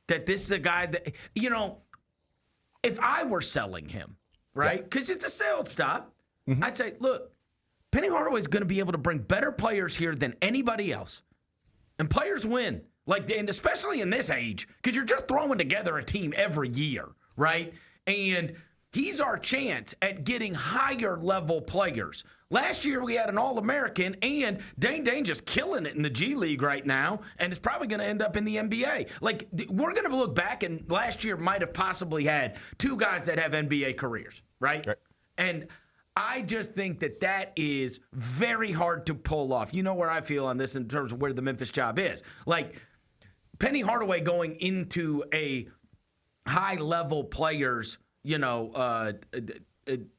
that this is a guy that, if I were selling him, right? Because it's a sales job, I'd say, look, Penny Hardaway is going to be able to bring better players here than anybody else. And players win, and especially in this age, because you're just throwing together a team every year, right? And he's our chance at getting higher level players. Last year we had an All-American, and Dane just killing it in the G League right now, and it's probably going to end up in the NBA. Like, we're going to look back, and last year might have possibly had 2 guys that have NBA careers, right? And I just think that is very hard to pull off. You know where I feel on this in terms of where the Memphis job is. Like, Penny Hardaway going into a high-level players,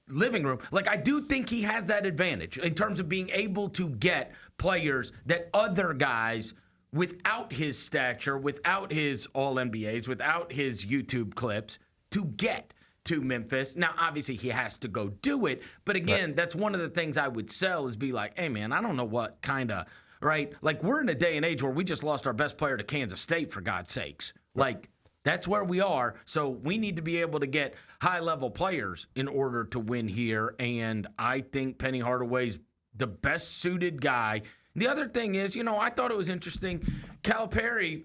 living room. Like, I do think he has that advantage in terms of being able to get players that other guys without his stature, without his All-NBAs, without his YouTube clips, to get to Memphis. Now, obviously, he has to go do it. But again, that's one of the things I would sell is be like, hey, man, I don't know what kind of, right? Like, we're in a day and age where we just lost our best player to Kansas State, for God's sakes. Like, that's where we are. So we need to be able to get high-level players in order to win here. And I think Penny Hardaway's the best-suited guy. The other thing is, I thought it was interesting. Calipari,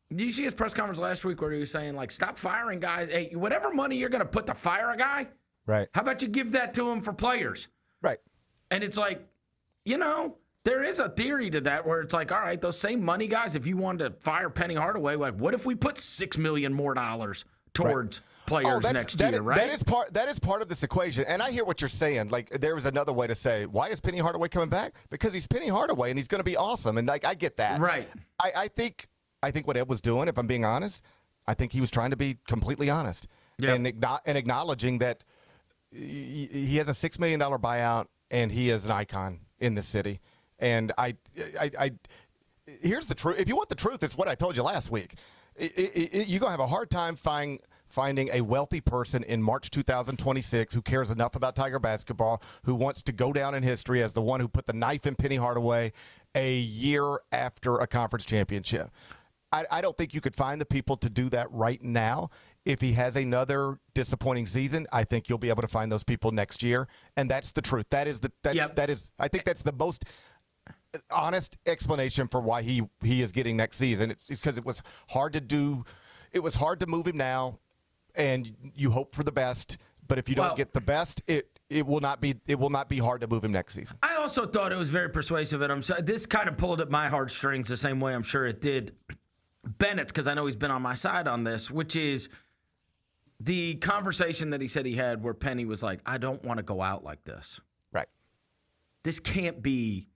did you see his press conference last week where he was saying, like, stop firing guys? Hey, whatever money you're going to put to fire a guy, how about you give that to him for players? And it's like, there is a theory to that where it's like, all right, those same money guys, if you wanted to fire Penny Hardaway, like, what if we put $6 million more towards players next year, right? That is part of this equation. And I hear what you're saying. Like, there was another way to say, why is Penny Hardaway coming back? Because he's Penny Hardaway and he's going to be awesome. And like, I get that. Right. I think what Ed was doing, if I'm being honest, I think he was trying to be completely honest and acknowledging that he has a $6 million buyout and he is an icon in the city. And here's the truth. If you want the truth, it's what I told you last week. You're going to have a hard time finding a wealthy person in March 2026 who cares enough about Tiger basketball, who wants to go down in history as the one who put the knife in Penny Hardaway a year after a conference championship. I don't think you could find the people to do that right now. If he has another disappointing season, I think you'll be able to find those people next year. And that's the truth. I think that's the most honest explanation for why he is getting next season. It's because it was hard to do. It was hard to move him now, and you hope for the best. But if you don't get the best, it will not be hard to move him next season. I also thought it was very persuasive, and this kind of pulled at my heartstrings the same way I'm sure it did Bennett's, because I know he's been on my side on this, which is the conversation that he said he had where Penny was like, I don't want to go out like this. Right. This can't be.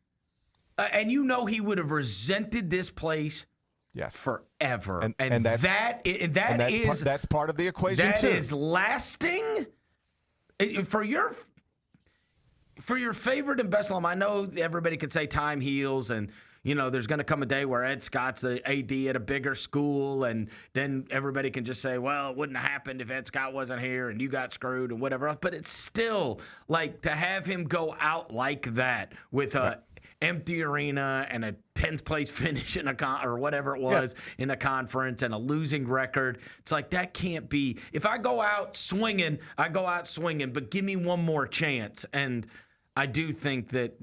And he would have resented this place forever. And that's part of the equation, that too. That is lasting. For your favorite and best alum, I know everybody can say time heals and, there's going to come a day where Ed Scott's the AD at a bigger school, and then everybody can just say, well, it wouldn't have happened if Ed Scott wasn't here and you got screwed and whatever else. But it's still, like, to have him go out like that with a empty arena and a 10th place finish in or whatever it was in a conference and a losing record. It's like, that can't be. If I go out swinging, I go out swinging, but give me one more chance. And I do think that,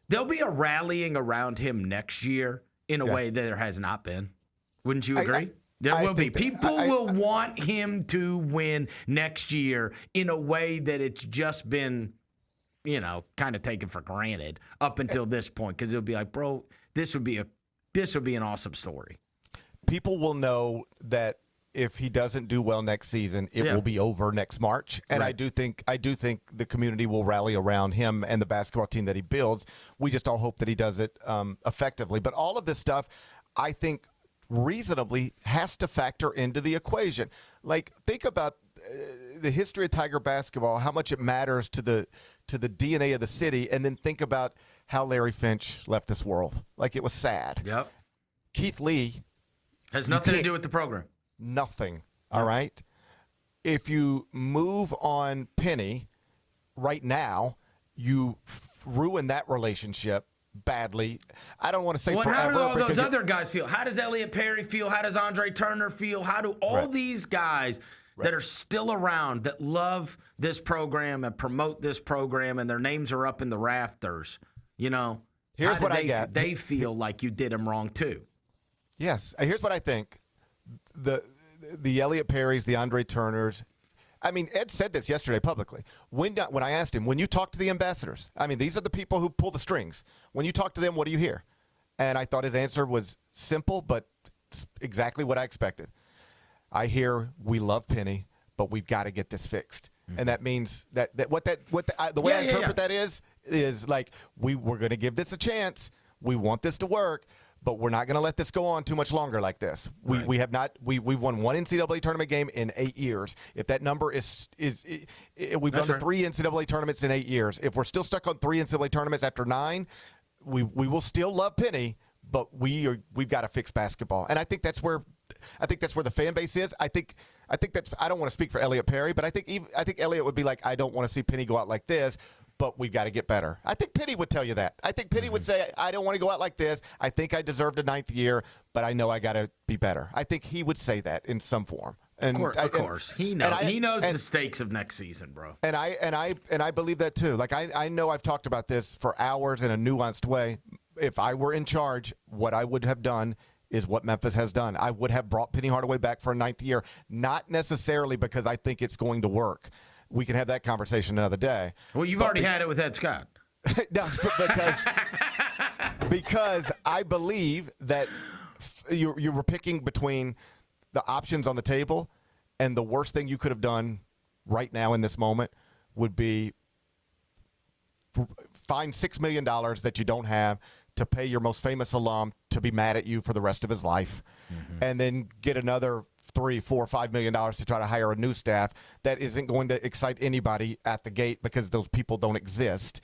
there'll be a rallying around him next year in a way that there has not been. Wouldn't you agree? There will be. People will want him to win next year in a way that it's just been, kind of taken for granted up until this point, because it'll be like, bro, this would be an awesome story. People will know that if he doesn't do well next season, it will be over next March. And Right. I do think the community will rally around him and the basketball team that he builds. We just all hope that he does it effectively. But all of this stuff, I think, reasonably has to factor into the equation. Like, think about the history of Tiger basketball, how much it matters to the DNA of the city, and then think about how Larry Finch left this world. Like, it was sad. Yep. Keith Lee has nothing to do with the program. Nothing. All right. If you move on Penny right now, you ruin that relationship badly. I don't want to say Well, forever. how do all those because other guys feel? How does Elliot Perry feel? How does Andre Turner feel? How do all these guys that are still around, that love this program and promote this program, and their names are up in the rafters, Here's how do what I get. They feel like you did them wrong too. Yes. Here's what I think. The Elliot Perrys, the Andre Turners. I mean, Ed said this yesterday publicly. When I asked him, when you talk to the ambassadors, I mean, these are the people who pull the strings. When you talk to them, what do you hear? And I thought his answer was simple, but exactly what I expected. I hear we love Penny, but we've got to get this fixed. Mm-hmm. And that means the way I interpret that is like we're going to give this a chance. We want this to work, but we're not going to let this go on too much longer like this. We've won one NCAA tournament game in 8 years. If that number we've gone to 3 NCAA tournaments in 8 years. If we're still stuck on 3 NCAA tournaments after 9, we will still love Penny, but we've got to fix basketball. And I think that's where the fan base is. I think that's. I don't want to speak for Elliot Perry, but I think Elliot would be like, I don't want to see Penny go out like this, but we've got to get better. I think Penny would tell you that. I think Penny would say, I don't want to go out like this. I think I deserved a 9th year, but I know I got to be better. I think he would say that in some form. And of course. He knows the stakes of next season, bro. And I believe that too. Like I know I've talked about this for hours in a nuanced way. If I were in charge, what I would have done is what Memphis has done. I would have brought Penny Hardaway back for a 9th year, not necessarily because I think it's going to work. We can have that conversation another day. Well, you've already had it with Ed Scott. No, because I believe that you were picking between the options on the table, and the worst thing you could have done right now in this moment would be find $6 million that you don't have to pay your most famous alum to be mad at you for the rest of his life, and then get another $3, $4, $5 million to try to hire a new staff that isn't going to excite anybody at the gate because those people don't exist.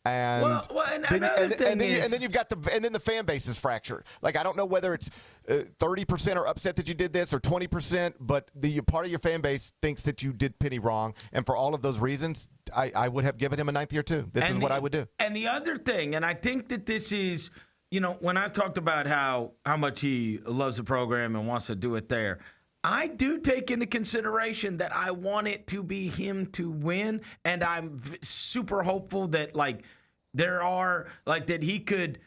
And then you've got the fan base is fractured. Like, I don't know whether it's 30% are upset that you did this or 20%, but the part of your fan base thinks that you did Penny wrong. And for all of those reasons, I would have given him a 9th year too. This is what I would do. And the other thing, and I think that this is, when I talked about how much he loves the program and wants to do it there, I do take into consideration that I want it to be him to win, and I'm super hopeful that that he could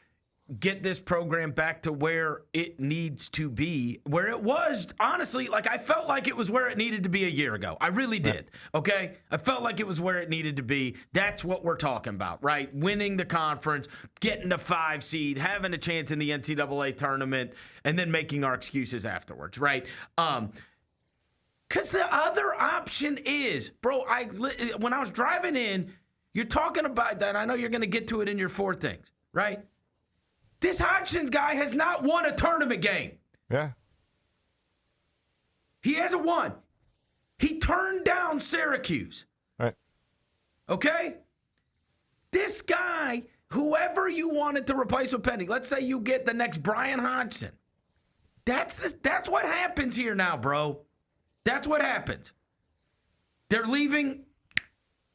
get this program back to where it needs to be, where it was, honestly, I felt like it was where it needed to be a year ago. I really did, okay? I felt like it was where it needed to be. That's what we're talking about, right? Winning the conference, getting the 5 seed, having a chance in the NCAA tournament, and then making our excuses afterwards, right? Because the other option is, bro, when I was driving in, you're talking about that. I know you're going to get to it in your 4 things, right? This Hodgson guy has not won a tournament game. Yeah. He hasn't won. He turned down Syracuse. Right. Okay? This guy, whoever you wanted to replace with Penny, let's say you get the next Brian Hodgson. That's what happens here now, bro. That's what happens. They're leaving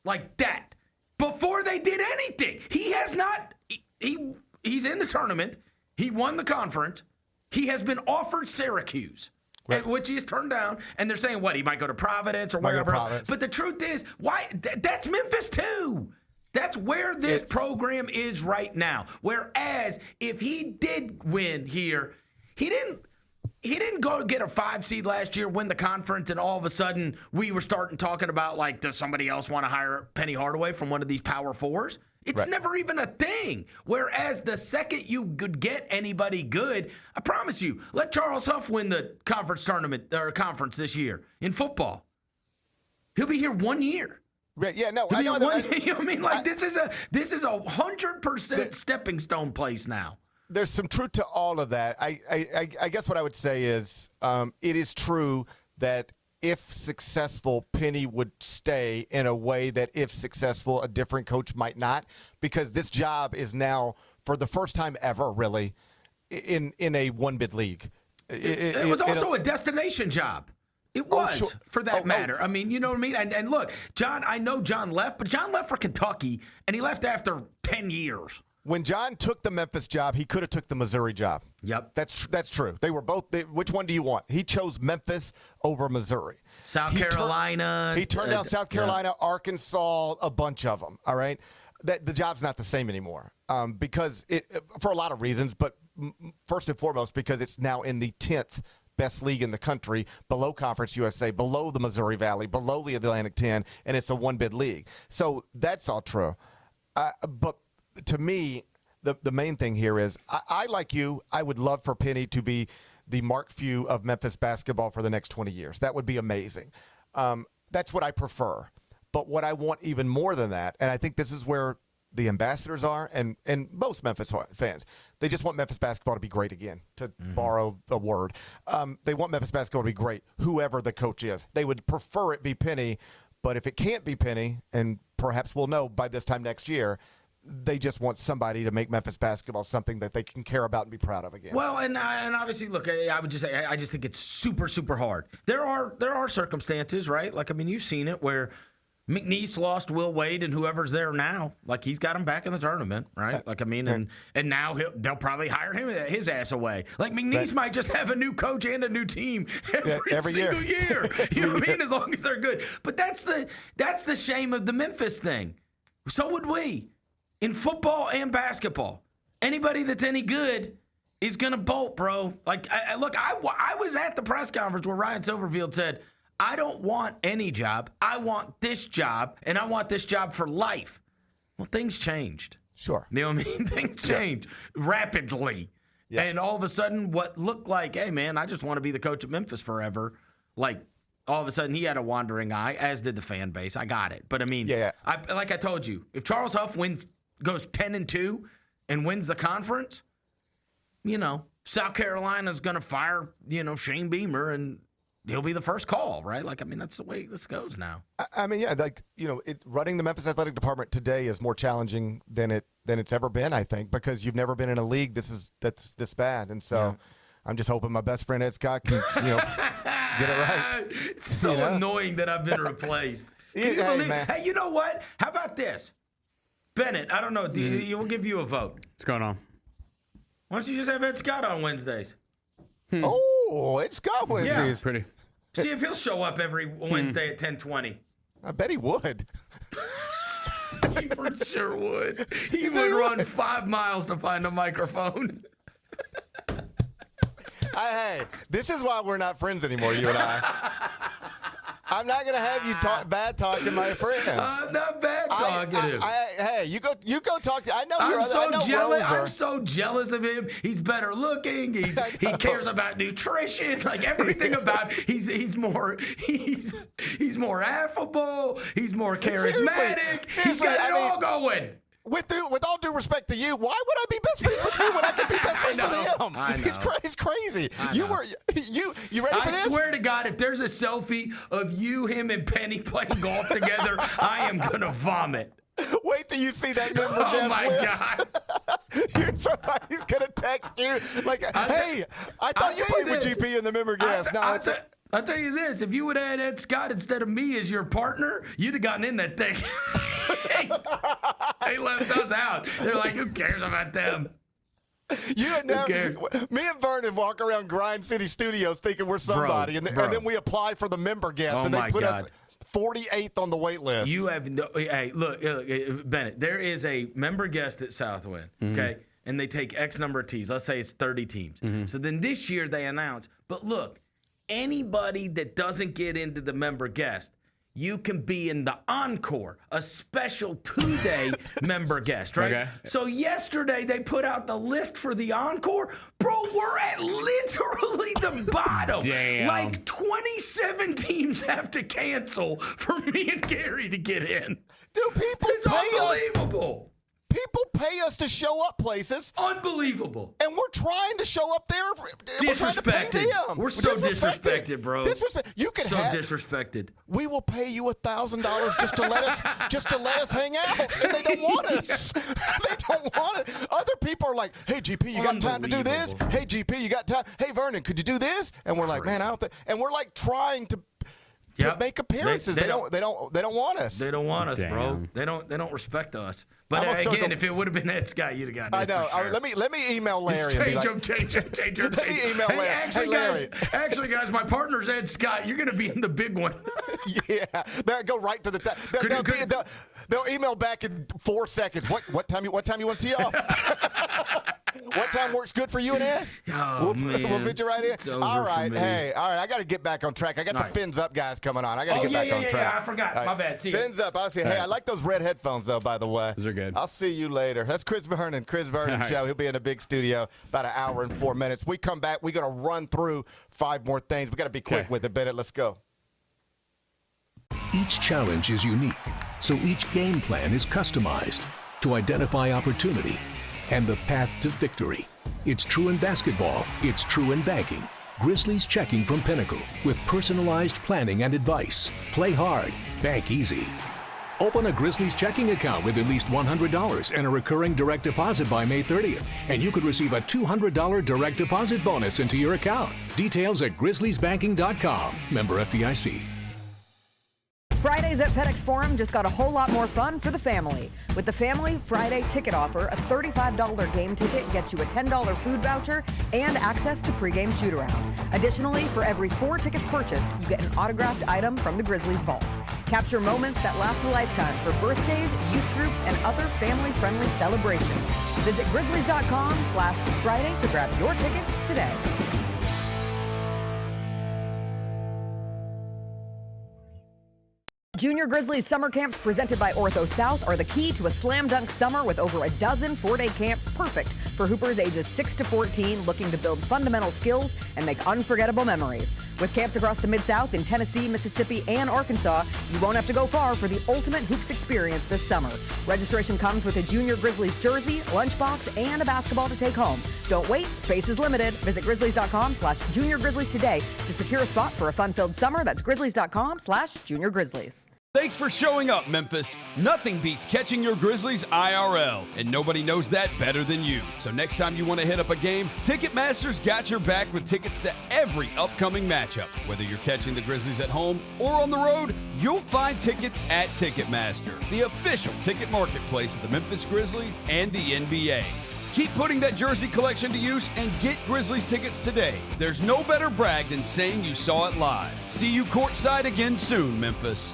like that. Before they did anything. He has not he's in the tournament. He won the conference. He has been offered Syracuse, which he has turned down. And they're saying, he might go to Providence or wherever else. But the truth is, that's Memphis too. That's where this program is right now. Whereas if he did win here, he he didn't go get a 5 seed last year, win the conference, and all of a sudden we were talking about, like, does somebody else want to hire Penny Hardaway from one of these Power Fours? It's never even a thing. Whereas the second you could get anybody good, I promise you, let Charles Huff win the conference tournament or conference this year in football. He'll be here 1 year. Right, yeah, no, I know that. You know what I mean? Like, this is a 100% stepping stone place now. There's some truth to all of that. I guess what I would say is it is true that if successful, Penny would stay in a way that if successful, a different coach might not, because this job is now, for the first time ever, really, in a one-bid league. It was also a destination job. It was, for that matter. I mean, you know what I mean? And look, John, I know John left, but John left for Kentucky, and he left after 10 years. When John took the Memphis job, he could have took the Missouri job. Yep. That's true. They were both. Which one do you want? He chose Memphis over Missouri. South Carolina. He turned down South Carolina, Arkansas, a bunch of them. All right. The job's not the same anymore because for a lot of reasons, but first and foremost because it's now in the 10th best league in the country, below Conference USA, below the Missouri Valley, below the Atlantic 10, and it's a one-bid league. So that's all true. But to me, the main thing here is I like you. I would love for Penny to be the Mark Few of Memphis basketball for the next 20 years. That would be amazing. That's what I prefer. But what I want even more than that, and I think this is where the ambassadors are, and most Memphis fans, they just want Memphis basketball to be great again, to borrow a word. They want Memphis basketball to be great, whoever the coach is. They would prefer it be Penny, but if it can't be Penny, and perhaps we'll know by this time next year, they just want somebody to make Memphis basketball something that they can care about and be proud of again. Well, and obviously, look, I would just say I just think it's super, super hard. There are circumstances, right? Like, I mean, you've seen it where McNeese lost Will Wade and whoever's there now. Like, he's got him back in the tournament, right? Like, I mean, and now they'll probably hire his ass away. Like, McNeese might just have a new coach and a new team every single year. You know what I mean? As long as they're good. But that's the shame of the Memphis thing. So would we. In football and basketball, anybody that's any good is going to bolt, bro. Like, I was at the press conference where Ryan Silverfield said, I don't want any job. I want this job, and I want this job for life. Well, things changed. Sure. You know what I mean? Things changed rapidly. Yes. And all of a sudden, what looked like, hey, man, I just want to be the coach of Memphis forever, like, all of a sudden, he had a wandering eye, as did the fan base. I got it. But, I mean, like I told you, if Charles Huff goes 10-2 and wins the conference, you know, South Carolina's going to fire, Shane Beamer, and he'll be the first call, right? Like, I mean, that's the way this goes now. I mean, yeah, like, running the Memphis Athletic Department today is more challenging than it's ever been, I think, because you've never been in a league that's this bad. And so I'm just hoping my best friend Ed Scott can, get it right. It's so annoying that I've been replaced. Can you believe? Hey, you know what? How about this? Bennett, I don't know. We'll give you a vote. What's going on? Why don't you just have Ed Scott on Wednesdays? Oh, Ed Scott Wednesdays. Yeah, pretty. See if he'll show up every Wednesday at 10:20. I bet he would. He for sure would. He would run 5 miles to find a microphone. Hey, this is why we're not friends anymore, you and I. I'm not gonna have you bad talking my friends. I'm not bad talking him. Hey, you go talk to. I know I'm you're. so jealous. Roser. I'm so jealous of him. He's better looking. He cares about nutrition. Like everything about. He's more affable. He's more charismatic. He's got it all going. With all due respect to you, why would I be best friends with him when I can be best friends with him? I know. He's crazy. You ready for this? I swear to God, if there's a selfie of you, him, and Penny playing golf together, I am gonna vomit. Wait till you see that member guest Oh my list. God! Somebody's gonna text you like, "Hey, I thought you played with GP in the member guest." I'll tell you this: if you would have had Ed Scott instead of me as your partner, you'd have gotten in that thing. They left us out. They're like, who cares about them? Me and Vernon walk around Grind City Studios thinking we're somebody, and then we apply for the member guest, and they put us 48th on the wait list. You have no. Hey, look, Bennett. There is a member guest at Southwind. Okay, and they take X number of teams. Let's say it's 30 teams. So then this year they announce, but look, anybody that doesn't get into the member guest, you can be in the encore, a special 2-day member guest, right? Okay. So yesterday they put out the list for the encore. Bro, we're at literally the bottom. Damn. Like 27 teams have to cancel for me and Gary to get in. Dude, people It's pay us. unbelievable. People pay us to show up places, Unbelievable. and we're trying to show up there. We're trying to pay Disrespected. them. We're so disrespected, bro. Disrespect. You can So have. disrespected. We will pay you $1,000 just to let us hang out, and they don't want us. They don't want it. Other people are like, "Hey GP, you got time to do this? Unbelievable. Hey GP, you got time? Hey Vernon, could you do this?" And we're like, "Man, I don't think." And we're like trying to Yep. make appearances. They don't want us. They don't want us, bro. Damn. They don't respect us. But I'm a again, circle- if it would have been Ed Scott, you'd have gotten I it. know. For sure. Let me email Larry. Just and be change like, them, change them. Let me email Hey, Larry. actually, guys, my partner's Ed Scott. You're going to be in the big one. Yeah, they'll go right to the top. They'll email back in 4 seconds. What time you want to tee off? What time works good for you and Ed? Oh, man. We'll fit you right in. It's over All for right, me. hey, all right. I got to get back on track. I got All the right. Fins Up guys coming on. I got to Oh, get yeah, back yeah, on yeah, track. yeah, I forgot. All My bad. See ya. Fins Up. I'll see. Hey, I like those red headphones though. By the way, Those are good. I'll see you later. That's Chris Vernon. Chris Vernon All right. show. He'll be in a big studio about an hour and 4 minutes. We come back. We're gonna run through 5 more things. We got to be quick Okay. with it, Bennett. Let's go. Each challenge is unique, so each game plan is customized to identify opportunity and the path to victory. It's true in basketball, it's true in banking. Grizzlies Checking from Pinnacle with personalized planning and advice. Play hard, bank easy. Open a Grizzlies checking account with at least $100 and a recurring direct deposit by May 30th, and you could receive a $200 direct deposit bonus into your account. Details at grizzliesbanking.com. Member FDIC. Fridays at FedEx Forum just got a whole lot more fun for the family. With the Family Friday ticket offer, a $35 game ticket gets you a $10 food voucher and access to pregame shoot-around. Additionally, for every 4 tickets purchased, you get an autographed item from the Grizzlies Vault. Capture moments that last a lifetime for birthdays, youth groups, and other family-friendly celebrations. Visit grizzlies.com/Friday to grab your tickets today. Junior Grizzlies summer camps presented by Ortho South are the key to a slam dunk summer with over a dozen 4-day camps perfect for hoopers ages 6 to 14 looking to build fundamental skills and make unforgettable memories. With camps across the Mid-South in Tennessee, Mississippi, and Arkansas, you won't have to go far for the ultimate hoops experience this summer. Registration comes with a Junior Grizzlies jersey, lunchbox, and a basketball to take home. Don't wait, space is limited. Visit grizzlies.com/Junior Grizzlies today to secure a spot for a fun-filled summer. That's grizzlies.com/Junior Grizzlies. Thanks for showing up, Memphis. Nothing beats catching your Grizzlies IRL, and nobody knows that better than you. So next time you want to hit up a game, Ticketmaster's got your back with tickets to every upcoming matchup. Whether you're catching the Grizzlies at home or on the road, you'll find tickets at Ticketmaster, the official ticket marketplace of the Memphis Grizzlies and the NBA. Keep putting that jersey collection to use and get Grizzlies tickets today. There's no better brag than saying you saw it live. See you courtside again soon, Memphis.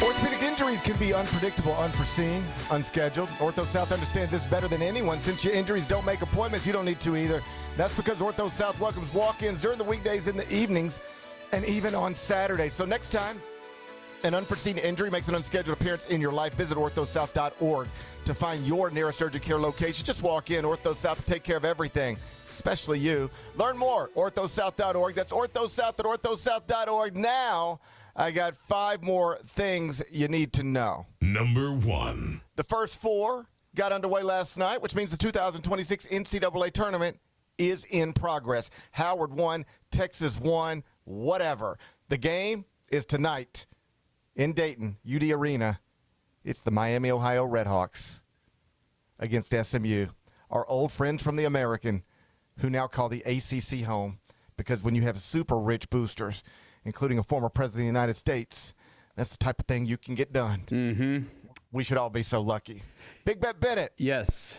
Orthopedic injuries can be unpredictable, unforeseen, unscheduled. Ortho South understands this better than anyone. Since your injuries don't make appointments, you don't need to either. That's because Ortho South welcomes walk-ins during the weekdays, in the evenings, and even on Saturdays. So next time an unforeseen injury makes an unscheduled appearance in your life, visit orthosouth.org to find your nearest urgent care location. Just walk in. Ortho South to take care of everything, especially you. Learn more, orthosouth.org. That's orthosouth.org. Now, I got 5 more things you need to know. Number 1. The first 4 got underway last night, which means the 2026 NCAA tournament is in progress. Howard won, Texas won, whatever. The game is tonight in Dayton, UD Arena. It's the Miami, Ohio Redhawks against SMU, our old friends from the American, who now call the ACC home, because when you have super rich boosters, including a former president of the United States, that's the type of thing you can get done. Mm-hmm. We should all be so lucky. Big Bet Bennett. Yes.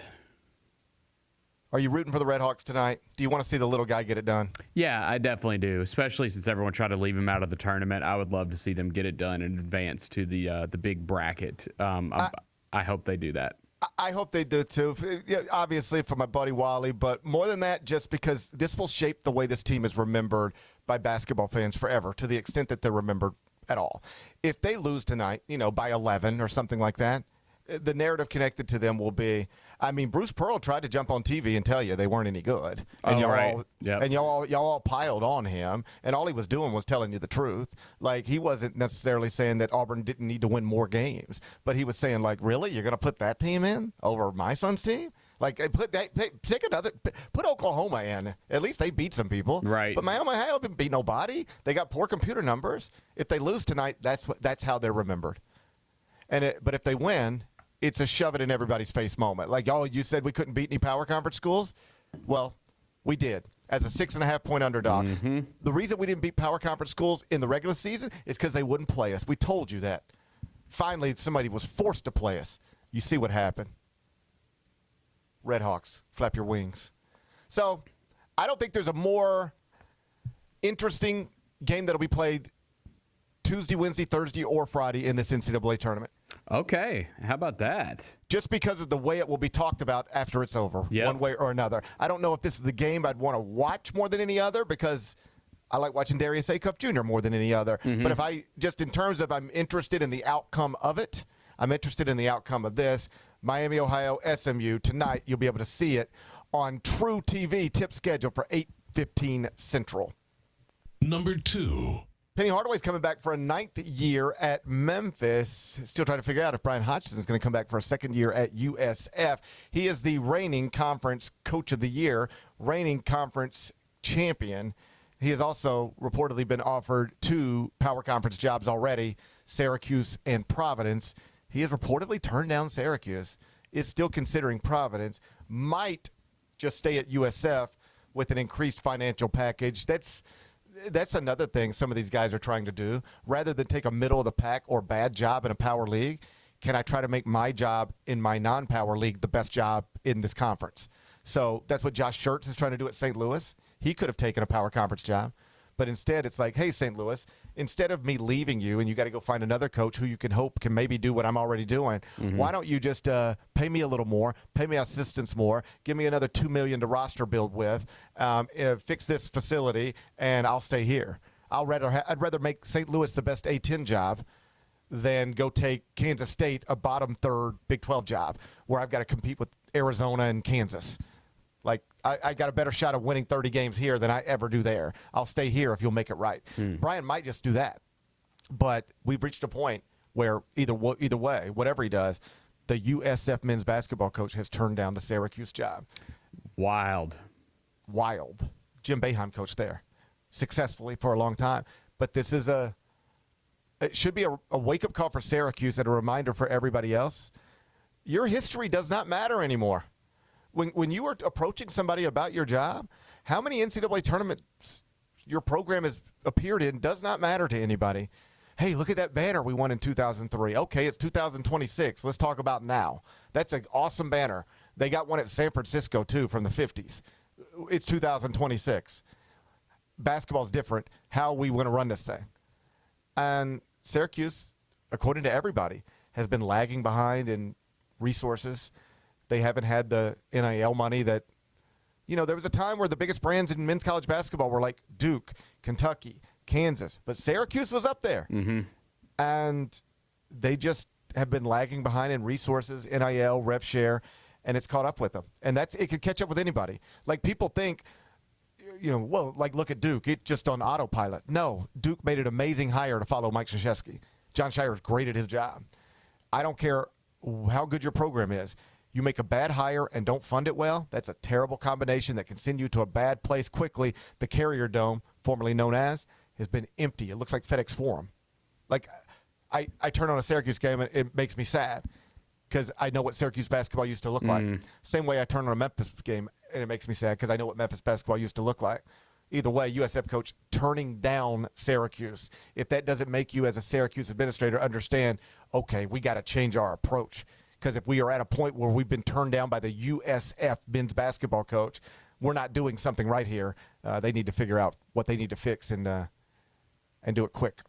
Are you rooting for the Redhawks tonight? Do you want to see the little guy get it done? Yeah, I definitely do, especially since everyone tried to leave him out of the tournament. I would love to see them get it done and advance to the big bracket. I hope they do that. I hope they do, too. Obviously, for my buddy Wally, but more than that, just because this will shape the way this team is remembered by basketball fans forever, to the extent that they're remembered at all. If they lose tonight, by 11 or something like that, the narrative connected to them will be, Bruce Pearl tried to jump on TV and tell you they weren't any good. And y'all all piled on him, and all he was doing was telling you the truth. Like, he wasn't necessarily saying that Auburn didn't need to win more games, but he was saying, like, really? You're going to put that team in over my son's team? Like, put Oklahoma in. At least they beat some people. Right. But Miami Ohio didn't beat nobody. They got poor computer numbers. If they lose tonight, that's how they're remembered. But if they win, it's a shove it in everybody's face moment. Like, you said we couldn't beat any power conference schools? Well, we did as a 6.5-point underdog. Mm-hmm. The reason we didn't beat power conference schools in the regular season is because they wouldn't play us. We told you that. Finally, somebody was forced to play us. You see what happened. Redhawks, flap your wings. So I don't think there's a more interesting game that'll be played Tuesday, Wednesday, Thursday, or Friday in this NCAA tournament. Okay. How about that? Just because of the way it will be talked about after it's over, one way or another. I don't know if this is the game I'd want to watch more than any other, because I like watching Darius Acuff Jr. more than any other. Mm-hmm. But if in terms of I'm interested in the outcome of it, I'm interested in the outcome of this. Miami, Ohio, SMU. Tonight, you'll be able to see it on True TV. Tip schedule for 8:15 Central. Number 2. Penny Hardaway's coming back for a 9th year at Memphis. Still trying to figure out if Brian Hodgson is going to come back for a 2nd year at USF. He is the reigning conference coach of the year, reigning conference champion. He has also reportedly been offered 2 power conference jobs already, Syracuse and Providence. He has reportedly turned down Syracuse, is still considering Providence, might just stay at USF with an increased financial package. That's another thing some of these guys are trying to do. Rather than take a middle-of-the-pack or bad job in a power league, can I try to make my job in my non-power league the best job in this conference? So that's what Josh Schertz is trying to do at St. Louis. He could have taken a power conference job. But instead, it's like, hey, St. Louis, instead of me leaving you and you got to go find another coach who you can hope can maybe do what I'm already doing, why don't you just pay me a little more, pay me assistants more, give me another $2 million to roster build with, fix this facility, and I'll stay here. I'd rather make St. Louis the best A-10 job than go take Kansas State a bottom third Big 12 job where I've got to compete with Arizona and Kansas. Like, I got a better shot of winning 30 games here than I ever do there. I'll stay here if you'll make it right. Brian might just do that. But we've reached a point where either way, whatever he does, the USF men's basketball coach has turned down the Syracuse job. Wild. Jim Boeheim coached there successfully for a long time. But this is it should be a wake-up call for Syracuse and a reminder for everybody else. Your history does not matter anymore. When you are approaching somebody about your job, how many NCAA tournaments your program has appeared in does not matter to anybody. Hey, look at that banner we won in 2003. Okay, it's 2026. Let's talk about now. That's an awesome banner. They got one at San Francisco, too, from the 50s. It's 2026. Basketball's different. How are we going to run this thing? And Syracuse, according to everybody, has been lagging behind in resources. They haven't had the NIL money that, there was a time where the biggest brands in men's college basketball were like Duke, Kentucky, Kansas, but Syracuse was up there. Mm-hmm. And they just have been lagging behind in resources, NIL, rev share, and it's caught up with them. And it could catch up with anybody. Like, people think, look at Duke. It's just on autopilot. No, Duke made an amazing hire to follow Mike Krzyzewski. John Shire's great at his job. I don't care how good your program is. You make a bad hire and don't fund it well, that's a terrible combination that can send you to a bad place quickly. The Carrier Dome, formerly known as, has been empty. It looks like FedEx Forum. Like, I turn on a Syracuse game and it makes me sad because I know what Syracuse basketball used to look like. Same way I turn on a Memphis game and it makes me sad because I know what Memphis basketball used to look like. Either way, USF coach turning down Syracuse. If that doesn't make you as a Syracuse administrator understand, okay, we got to change our approach. Because if we are at a point where we've been turned down by the USF men's basketball coach, we're not doing something right here. They need to figure out what they need to fix and do it quick.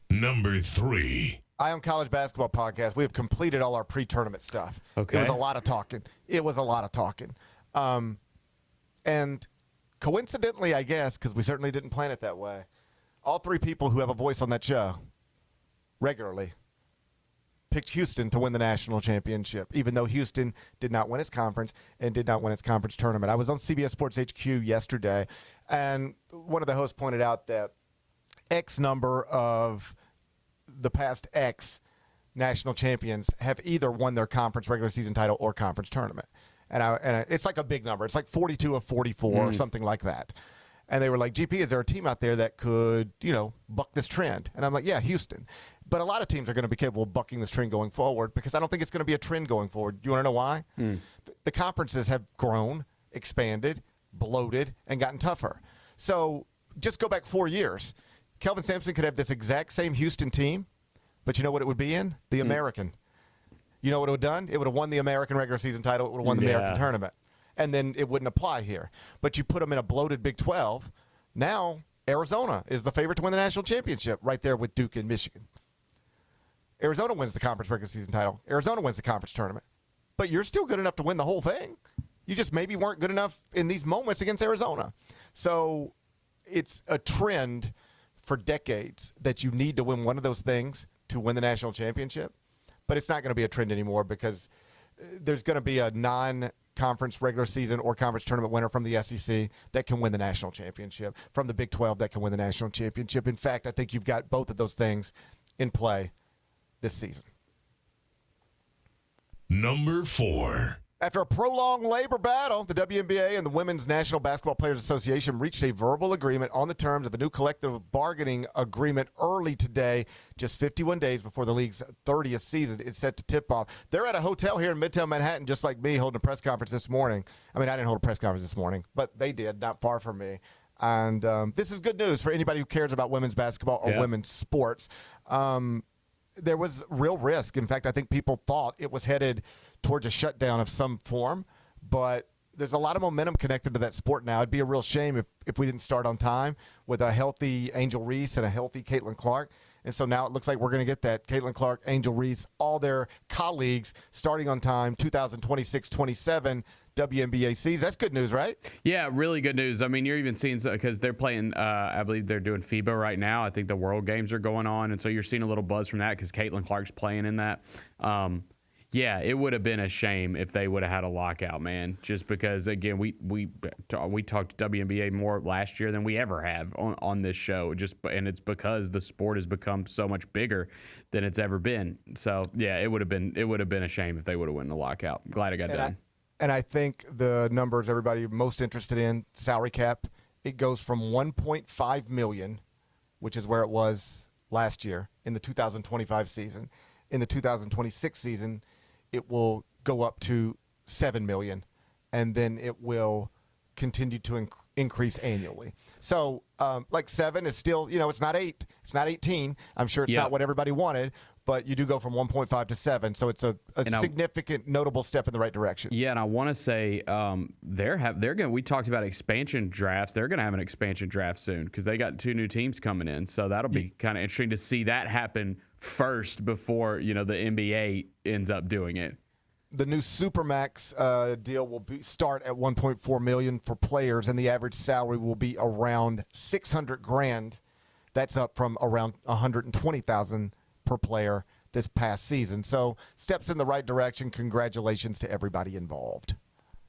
Number 3. Ion College Basketball Podcast. We have completed all our pre-tournament stuff. Okay. It was a lot of talking. And coincidentally, I guess, because we certainly didn't plan it that way, all 3 people who have a voice on that show regularly picked Houston to win the national championship, even though Houston did not win its conference and did not win its conference tournament. I was on CBS Sports HQ yesterday, and one of the hosts pointed out that X number of the past X national champions have either won their conference regular season title or conference tournament. And it's like a big number. It's like 42 of 44 or something like that. And they were like, GP, is there a team out there that could, buck this trend? And I'm like, yeah, Houston. But a lot of teams are going to be capable of bucking this trend going forward because I don't think it's going to be a trend going forward. Do you want to know why? The conferences have grown, expanded, bloated, and gotten tougher. So just go back 4 years. Kelvin Sampson could have this exact same Houston team, but you know what it would be in? The American. You know what it would have done? It would have won the American regular season title. It would have won the American tournament. And then it wouldn't apply here. But you put them in a bloated Big 12. Now Arizona is the favorite to win the national championship right there with Duke and Michigan. Arizona wins the conference regular season title. Arizona wins the conference tournament. But you're still good enough to win the whole thing. You just maybe weren't good enough in these moments against Arizona. So it's a trend for decades that you need to win one of those things to win the national championship. But it's not going to be a trend anymore because there's going to be a non-conference regular season or conference tournament winner from the SEC that can win the national championship, from the Big 12 that can win the national championship. In fact, I think you've got both of those things in play this season. Number 4. After a prolonged labor battle, the WNBA and the Women's National Basketball Players Association reached a verbal agreement on the terms of a new collective bargaining agreement early today, just 51 days before the league's 30th season is set to tip off. They're at a hotel here in Midtown Manhattan, just like me, holding a press conference this morning. I mean, I didn't hold a press conference this morning, but they did, not far from me. And this is good news for anybody who cares about women's basketball or women's sports. There was real risk. In fact, I think people thought it was headed towards a shutdown of some form, but there's a lot of momentum connected to that sport now. It'd be a real shame if we didn't start on time with a healthy Angel Reese and a healthy Caitlin Clark. And so now it looks like we're going to get that. Caitlin Clark, Angel Reese, all their colleagues starting on time, 2026-27 WNBA season. That's good news, right? Yeah, really good news. I mean, you're even seeing, because they're playing, I believe they're doing FIBA right now. I think the World Games are going on, and so you're seeing a little buzz from that because Caitlin Clark's playing in that. Yeah, it would have been a shame if they would have had a lockout, man. Just because, again, we talked WNBA more last year than we ever have on this show. And it's because the sport has become so much bigger than it's ever been. So yeah, it would have been a shame if they would have won the lockout. Glad it got done. And I think the numbers everybody most interested in, salary cap, it goes from $1.5 million, which is where it was last year in the 2025 season. In the 2026 season, it will go up to $7 million, and then it will continue to increase annually. So, like 7 is still, it's not 8. It's not 18. I'm sure it's not what everybody wanted, but you do go from 1.5 to 7. So it's a significant, notable step in the right direction. Yeah, and I want to say we talked about expansion drafts. They're going to have an expansion draft soon because they got 2 new teams coming in. So that'll be kind of interesting to see that happen first before, the NBA ends up doing it. The new Supermax deal will start at $1.4 million for players, and the average salary will be around $600,000. That's up from around $120,000 per player this past season. So steps in the right direction. Congratulations to everybody involved.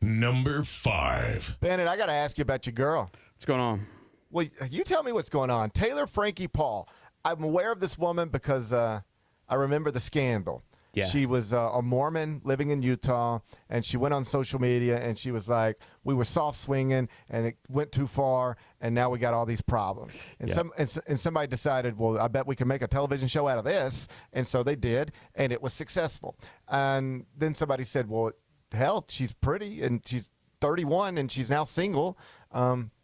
Number 5. Bennett, I got to ask you about your girl. What's going on? Well, you tell me what's going on. Taylor Frankie Paul. I'm aware of this woman because I remember the scandal. Yeah. She was a Mormon living in Utah, and she went on social media, and she was like, we were soft swinging, and it went too far, and now we got all these problems. And and somebody decided, well, I bet we can make a television show out of this. And so they did, and it was successful. And then somebody said, well, hell, she's pretty, and she's 31, and she's now single.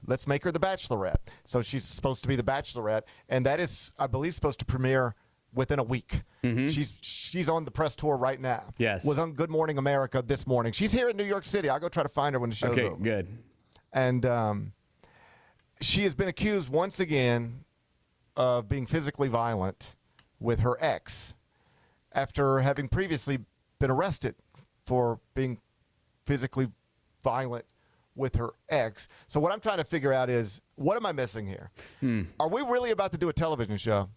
Let's make her the Bachelorette. So she's supposed to be the Bachelorette, and that is, I believe, supposed to premiere within a week. She's on the press tour right now. Yes. Was on Good Morning America this morning. She's here in New York City. I'll go try to find her when the show's over. Okay, good. And she has been accused once again of being physically violent with her ex after having previously been arrested for being physically violent with her ex. So what I'm trying to figure out is, what am I missing here? Are we really about to do a television show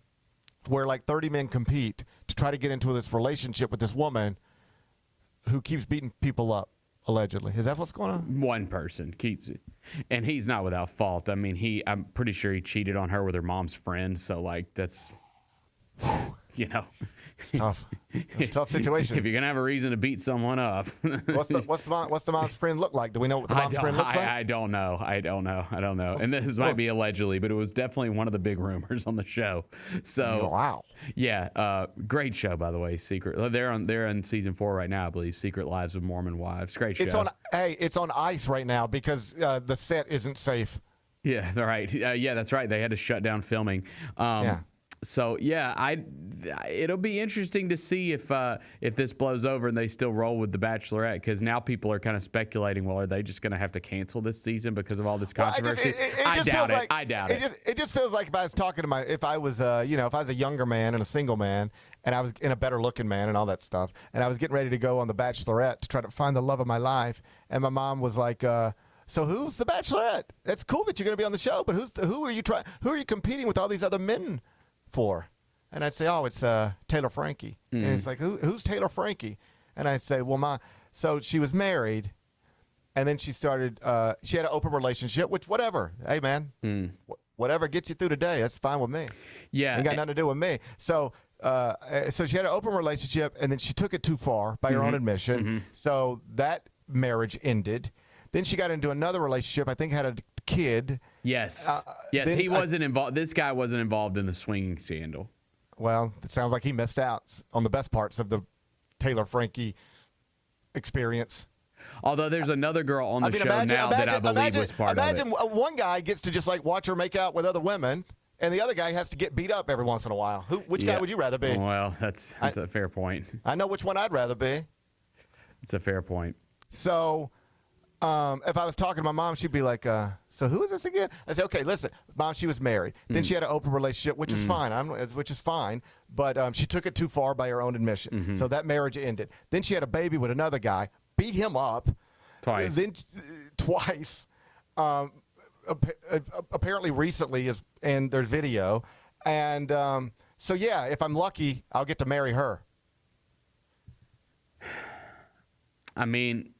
where like 30 men compete to try to get into this relationship with this woman who keeps beating people up, allegedly? Is that what's going on? One person keeps it. And he's not without fault. I mean, I'm pretty sure he cheated on her with her mom's friend. So, like, that's, you know. It's tough. It's a tough situation. If you're going to have a reason to beat someone up. What's the mom's friend look like? Do we know what the mom's friend looks like? I don't know. And this might be allegedly, but it was definitely one of the big rumors on the show. So, wow. Yeah. Great show, by the way. Secret. They're on season 4 right now, I believe. Secret Lives of Mormon Wives. Great show. It's on ice right now because the set isn't safe. Yeah, right. Yeah, that's right. They had to shut down filming. Yeah. So yeah, it'll be interesting to see if this blows over and they still roll with the Bachelorette, because now people are kind of speculating, well, are they just going to have to cancel this season because of all this controversy? I doubt it. It just feels like if I was talking to if I was a younger man and a single man, and I was in a better looking man and all that stuff, and I was getting ready to go on the Bachelorette to try to find the love of my life, and my mom was like, so who's the Bachelorette? It's cool that you're going to be on the show, but who are you competing with all these other men for? And I'd say, it's Taylor Frankie. And it's like, who's Taylor Frankie? And I'd say, well, so she was married, and then she started, she had an open relationship, which, whatever. Hey, man, whatever gets you through the day, that's fine with me. Yeah. Ain't got nothing to do with me. So she had an open relationship, and then she took it too far by her own admission. So that marriage ended. Then she got into another relationship, I think had a kid. Yes. He wasn't involved. This guy wasn't involved in the swinging scandal. Well, it sounds like he missed out on the best parts of the Taylor Frankie experience. Although there's another girl on the show now that I believe was part of it. Imagine one guy gets to just like watch her make out with other women, and the other guy has to get beat up every once in a while. Which guy would you rather be? Well, that's a fair point. I know which one I'd rather be. It's a fair point. So, if I was talking to my mom, she'd be like, so who is this again? I say, okay, listen, Mom, she was married. Then she had an open relationship, which is fine. But she took it too far by her own admission. So that marriage ended. Then she had a baby with another guy, beat him up. Twice. Apparently recently, and there's video. And so, yeah, if I'm lucky, I'll get to marry her. I mean,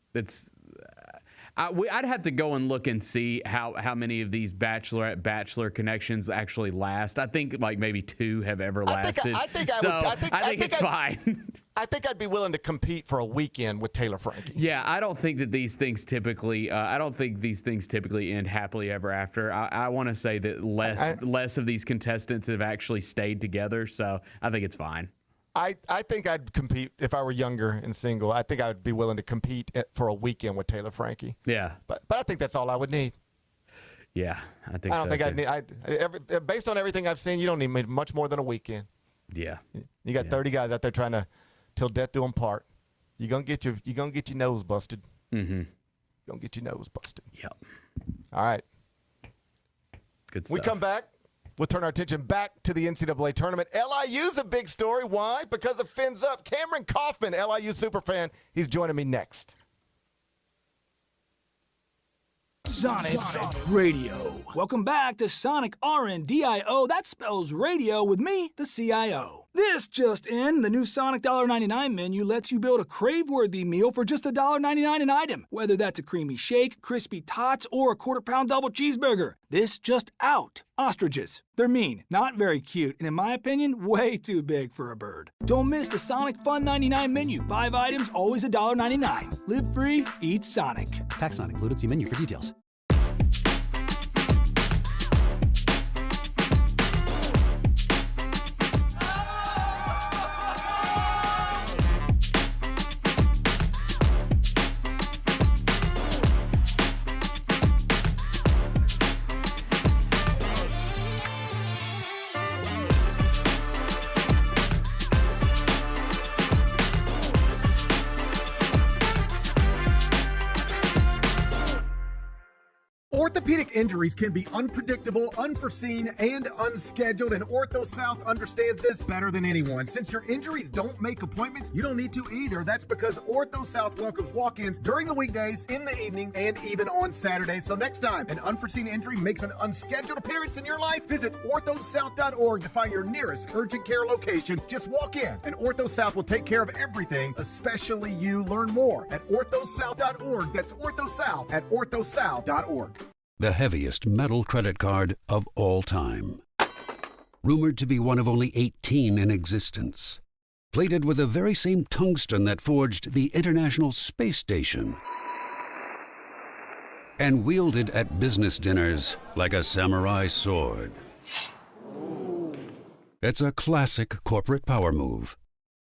I'd have to go and look and see how many of these bachelor connections actually last. I think like maybe 2 have ever lasted. I think it's fine. I think I'd be willing to compete for a weekend with Taylor Frankie. Yeah, I don't think that these things typically. End happily ever after. I want to say that less of these contestants have actually stayed together. So I think it's fine. I think I'd compete if I were younger and single. I think I would be willing to compete for a weekend with Taylor Frankie. Yeah, but I think that's all I would need. Yeah, I think. I don't think I'd need. Based on everything I've seen, you don't need much more than a weekend. Yeah, you got 30 guys out there trying to till death do them part. You're gonna get your nose busted. You're gonna get your nose busted. Yep. All right. Good stuff. We come back. We'll turn our attention back to the NCAA tournament. LIU's a big story. Why? Because it fins up. Cameron Koffman, LIU Superfan, he's joining me next. Sonic Radio. Welcome back to Sonic RNDIO. That spells radio with me, the CIO. This just in, the new Sonic $1.99 menu lets you build a crave-worthy meal for just $1.99 an item, whether that's a creamy shake, crispy tots, or a quarter-pound double cheeseburger. This just out. Ostriches. They're mean, not very cute, and in my opinion, way too big for a bird. Don't miss the Sonic Fun 99 menu. 5 items, always $1.99. Live free, eat Sonic. Tax not included. See menu for details. Orthopedic injuries can be unpredictable, unforeseen, and unscheduled, and Ortho South understands this better than anyone. Since your injuries don't make appointments, you don't need to either. That's because Ortho South welcomes walk-ins during the weekdays, in the evenings, and even on Saturdays. So next time an unforeseen injury makes an unscheduled appearance in your life, visit orthosouth.org to find your nearest urgent care location. Just walk in, and Ortho South will take care of everything, especially you. Learn more at orthosouth.org. That's orthosouth at orthosouth.org. The heaviest metal credit card of all time. Rumored to be one of only 18 in existence. Plated with the very same tungsten that forged the International Space Station. And wielded at business dinners like a samurai sword. It's a classic corporate power move.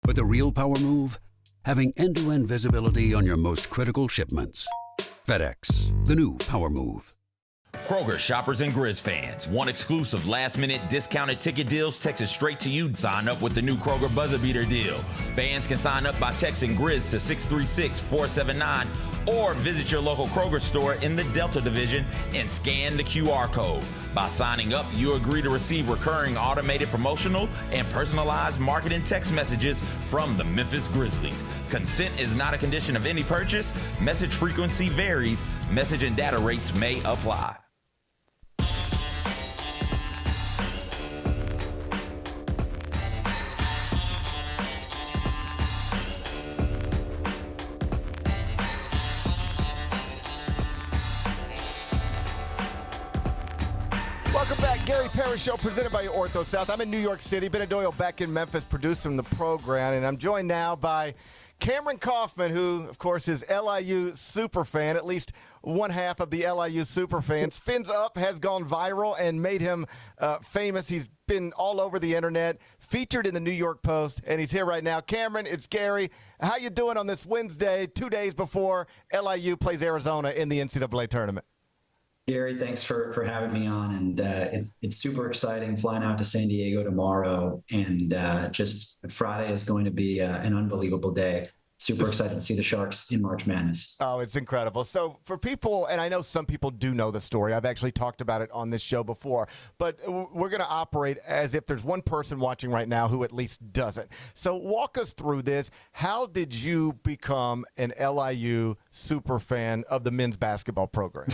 But the real power move? Having end-to-end visibility on your most critical shipments. FedEx, the new power move. Kroger shoppers and Grizz fans. Want exclusive last-minute discounted ticket deals texted straight to you? Sign up with the new Kroger Buzzer Beater deal. Fans can sign up by texting Grizz to 636-479 or visit your local Kroger store in the Delta Division and scan the QR code. By signing up, you agree to receive recurring automated promotional and personalized marketing text messages from the Memphis Grizzlies. Consent is not a condition of any purchase. Message frequency varies. Message and data rates may apply. Welcome back. Gary Parrish Show presented by Ortho South. I'm in New York City. Bennett Doyle back in Memphis producing the program. And I'm joined now by Cameron Koffman, who, of course, is LIU Superfan, at least one half of the LIU Superfans. Fins Up has gone viral and made him famous. He's been all over the internet, featured in the New York Post, and he's here right now. Cameron, it's Gary. How you doing on this Wednesday, 2 days before LIU plays Arizona in the NCAA tournament? Gary, thanks for having me on, and it's super exciting flying out to San Diego tomorrow, and just Friday is going to be an unbelievable day. Super excited to see the Sharks in March Madness. Oh, it's incredible. So for people, and I know some people do know the story, I've actually talked about it on this show before, but we're going to operate as if there's one person watching right now who at least doesn't. So walk us through this. How did you become an LIU super fan of the men's basketball program?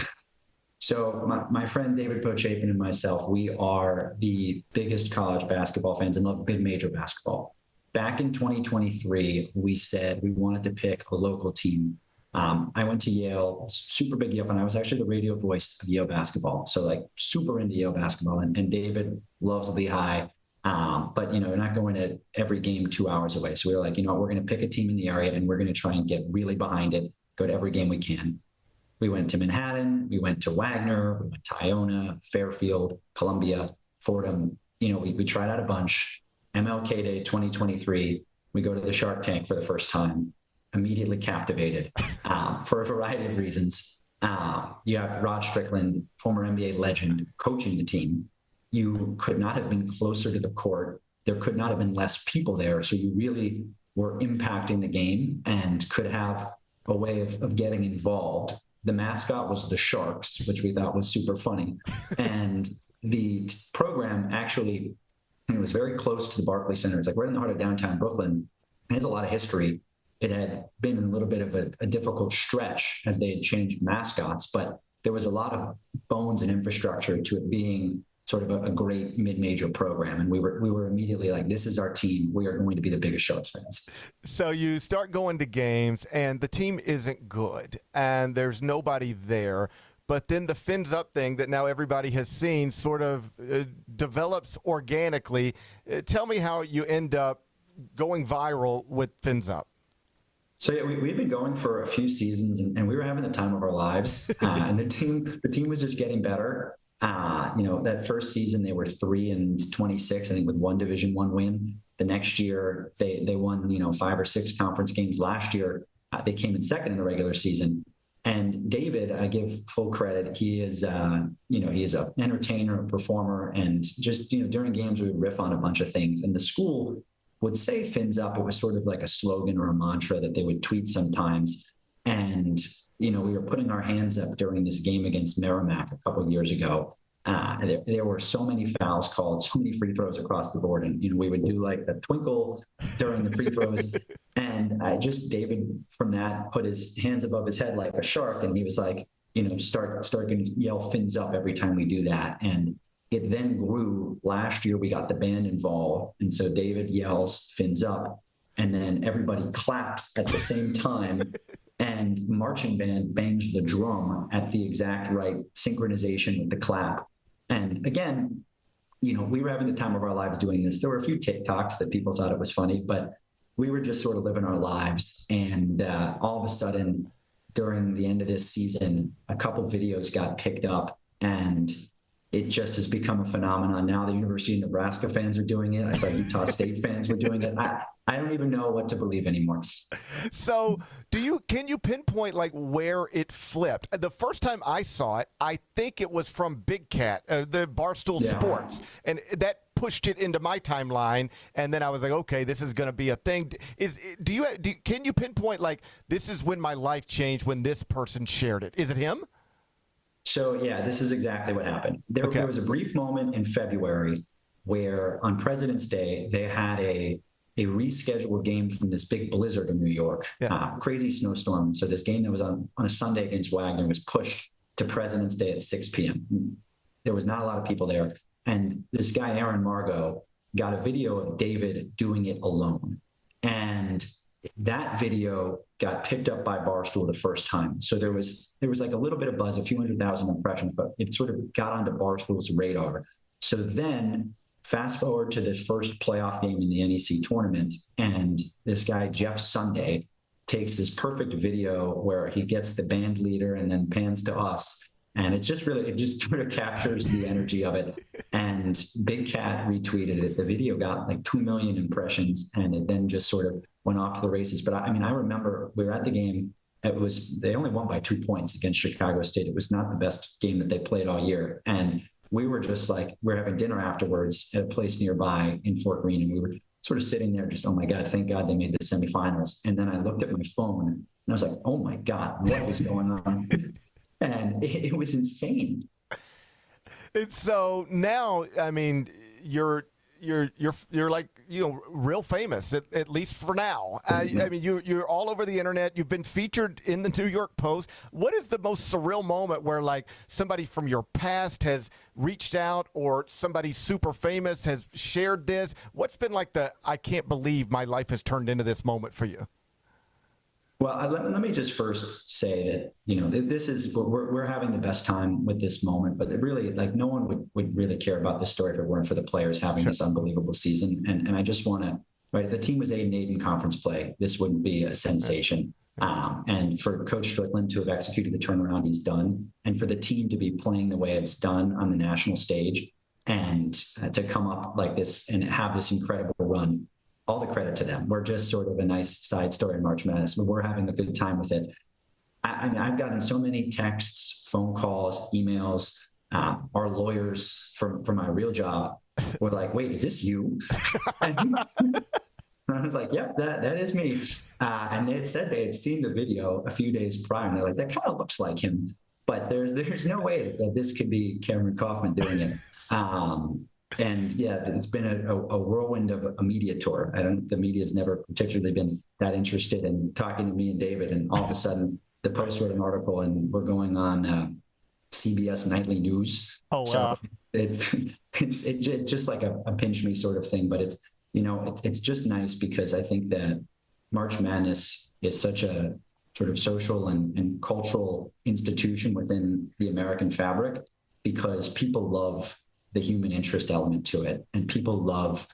So my friend David Pochapin and myself, we are the biggest college basketball fans and love big major basketball. Back in 2023, we said we wanted to pick a local team. I went to Yale, super big Yale fan. I was actually the radio voice of Yale basketball. So like super into Yale basketball. And David loves Lehigh. But, you know, we're not going to every game 2 hours away. So we were like, you know what, we're going to pick a team in the area and we're going to try and get really behind it, go to every game we can. We went to Manhattan, we went to Wagner, we went to Iona, Fairfield, Columbia, Fordham. You know, we tried out a bunch. MLK Day 2023, we go to the Shark Tank for the first time, immediately captivated for a variety of reasons. You have Rod Strickland, former NBA legend, coaching the team. You could not have been closer to the court. There could not have been less people there. So you really were impacting the game and could have a way of getting involved. The mascot was the Sharks, which we thought was super funny. And the program actually, it was very close to the Barclays Center. It's like right in the heart of downtown Brooklyn. It has a lot of history. It had been a little bit of a difficult stretch as they had changed mascots, but there was a lot of bones and infrastructure to it being sort of a great mid-major program. And we were immediately like, this is our team. We are going to be the biggest Sharks fans. So you start going to games and the team isn't good and there's nobody there. But then the Fins Up thing that now everybody has seen sort of develops organically. Tell me how you end up going viral with Fins Up. So yeah, we'd been going for a few seasons and we were having the time of our lives. And the team was just getting better. That first season they were 3-26, I think, with one Division I win. The next year they won 5 or 6 conference games. Last year they came in second in the regular season. And David, I give full credit. He is he is an entertainer, a performer, and just during games we would riff on a bunch of things. And the school would say Fins Up. It was sort of like a slogan or a mantra that they would tweet sometimes. And we were putting our hands up during this game against Merrimack a couple of years ago. There were so many fouls called, so many free throws across the board. And, we would do like the twinkle during the free throws. And David from that put his hands above his head like a shark. And he was like, start to yell Fins Up every time we do that. And it then grew. Last year, we got the band involved. And so David yells Fins Up. And then everybody claps at the same time. And marching band bangs the drum at the exact right synchronization with the clap. And again, we were having the time of our lives doing this. There were a few TikToks that people thought it was funny, but we were just sort of living our lives. And all of a sudden, during the end of this season, a couple videos got picked up and it just has become a phenomenon. Now the University of Nebraska fans are doing it. I saw Utah State fans were doing it. I don't even know what to believe anymore. So can you pinpoint like where it flipped? The first time I saw it, I think it was from Big Cat, the Barstool Sports. And that pushed it into my timeline. And then I was like, okay, this is going to be a thing. Can you pinpoint like, this is when my life changed when this person shared it? Is it him? So yeah, this is exactly what happened. There was a brief moment in February where on President's Day, they had a rescheduled game from this big blizzard in New York, crazy snowstorm. So this game that was on a Sunday against Wagner was pushed to President's Day at 6 p.m. There was not a lot of people there. And this guy, Aaron Margot, got a video of David doing it alone. And that video got picked up by Barstool the first time. So there was like a little bit of buzz, a few 100,000 impressions, but it sort of got onto Barstool's radar. So then fast forward to this first playoff game in the NEC tournament, and this guy, Jeff Sunday, takes this perfect video where he gets the band leader and then pans to us. And it just sort of captures the energy of it. And Big Cat retweeted it. The video got like 2 million impressions, and it then just sort of went off to the races. But I remember we were at the game. They only won by 2 points against Chicago State. It was not the best game that they played all year. And we were just like, we're having dinner afterwards at a place nearby in Fort Greene. And we were sort of sitting there just, oh my God, thank God they made the semifinals. And then I looked at my phone and I was like, oh my God, what is going on? And it was insane. And so now, I mean, you're like, real famous, at least for now. I mean, you're all over the internet. You've been featured in the New York Post. What is the most surreal moment where like somebody from your past has reached out or somebody super famous has shared this? What's been like I can't believe my life has turned into this moment for you? Well, let me just first say that, this is, we're having the best time with this moment, but it really, like, no one would really care about this story if it weren't for the players having this unbelievable season. And I just want to, right, if the team was 8-8 in conference play, this wouldn't be a sensation. And for Coach Strickland to have executed the turnaround he's done, and for the team to be playing the way it's done on the national stage, and to come up like this and have this incredible run, all the credit to them. We're just sort of a nice side story in March Madness, but we're having a good time with it. I mean, I've gotten so many texts, phone calls, emails. Our lawyers for my real job were like, wait, is this you? And I was like, yep, that is me. And they had said they had seen the video a few days prior, and they're like, that kind of looks like him. But there's no way that this could be Cameron Koffman doing it. And yeah, it's been a whirlwind of a media tour. The media's never particularly been that interested in talking to me and David. And all of a sudden, the Post wrote an article, and we're going on CBS Nightly News. Oh, wow. it's just like a pinch me sort of thing, but it's just nice because I think that March Madness is such a sort of social and cultural institution within the American fabric, because people love the human interest element to it, and people love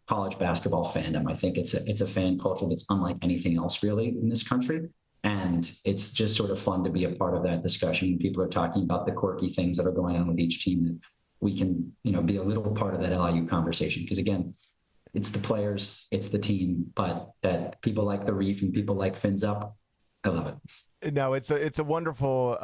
college basketball fandom. I think it's a fan culture that's unlike anything else really in this country. And it's just sort of fun to be a part of that discussion. People are talking about the quirky things that are going on with each team, that we can, be a little part of that LIU conversation. Because again, it's the players, it's the team, but that people like the Reef and people like Fins Up, I love it. No, it's a wonderful,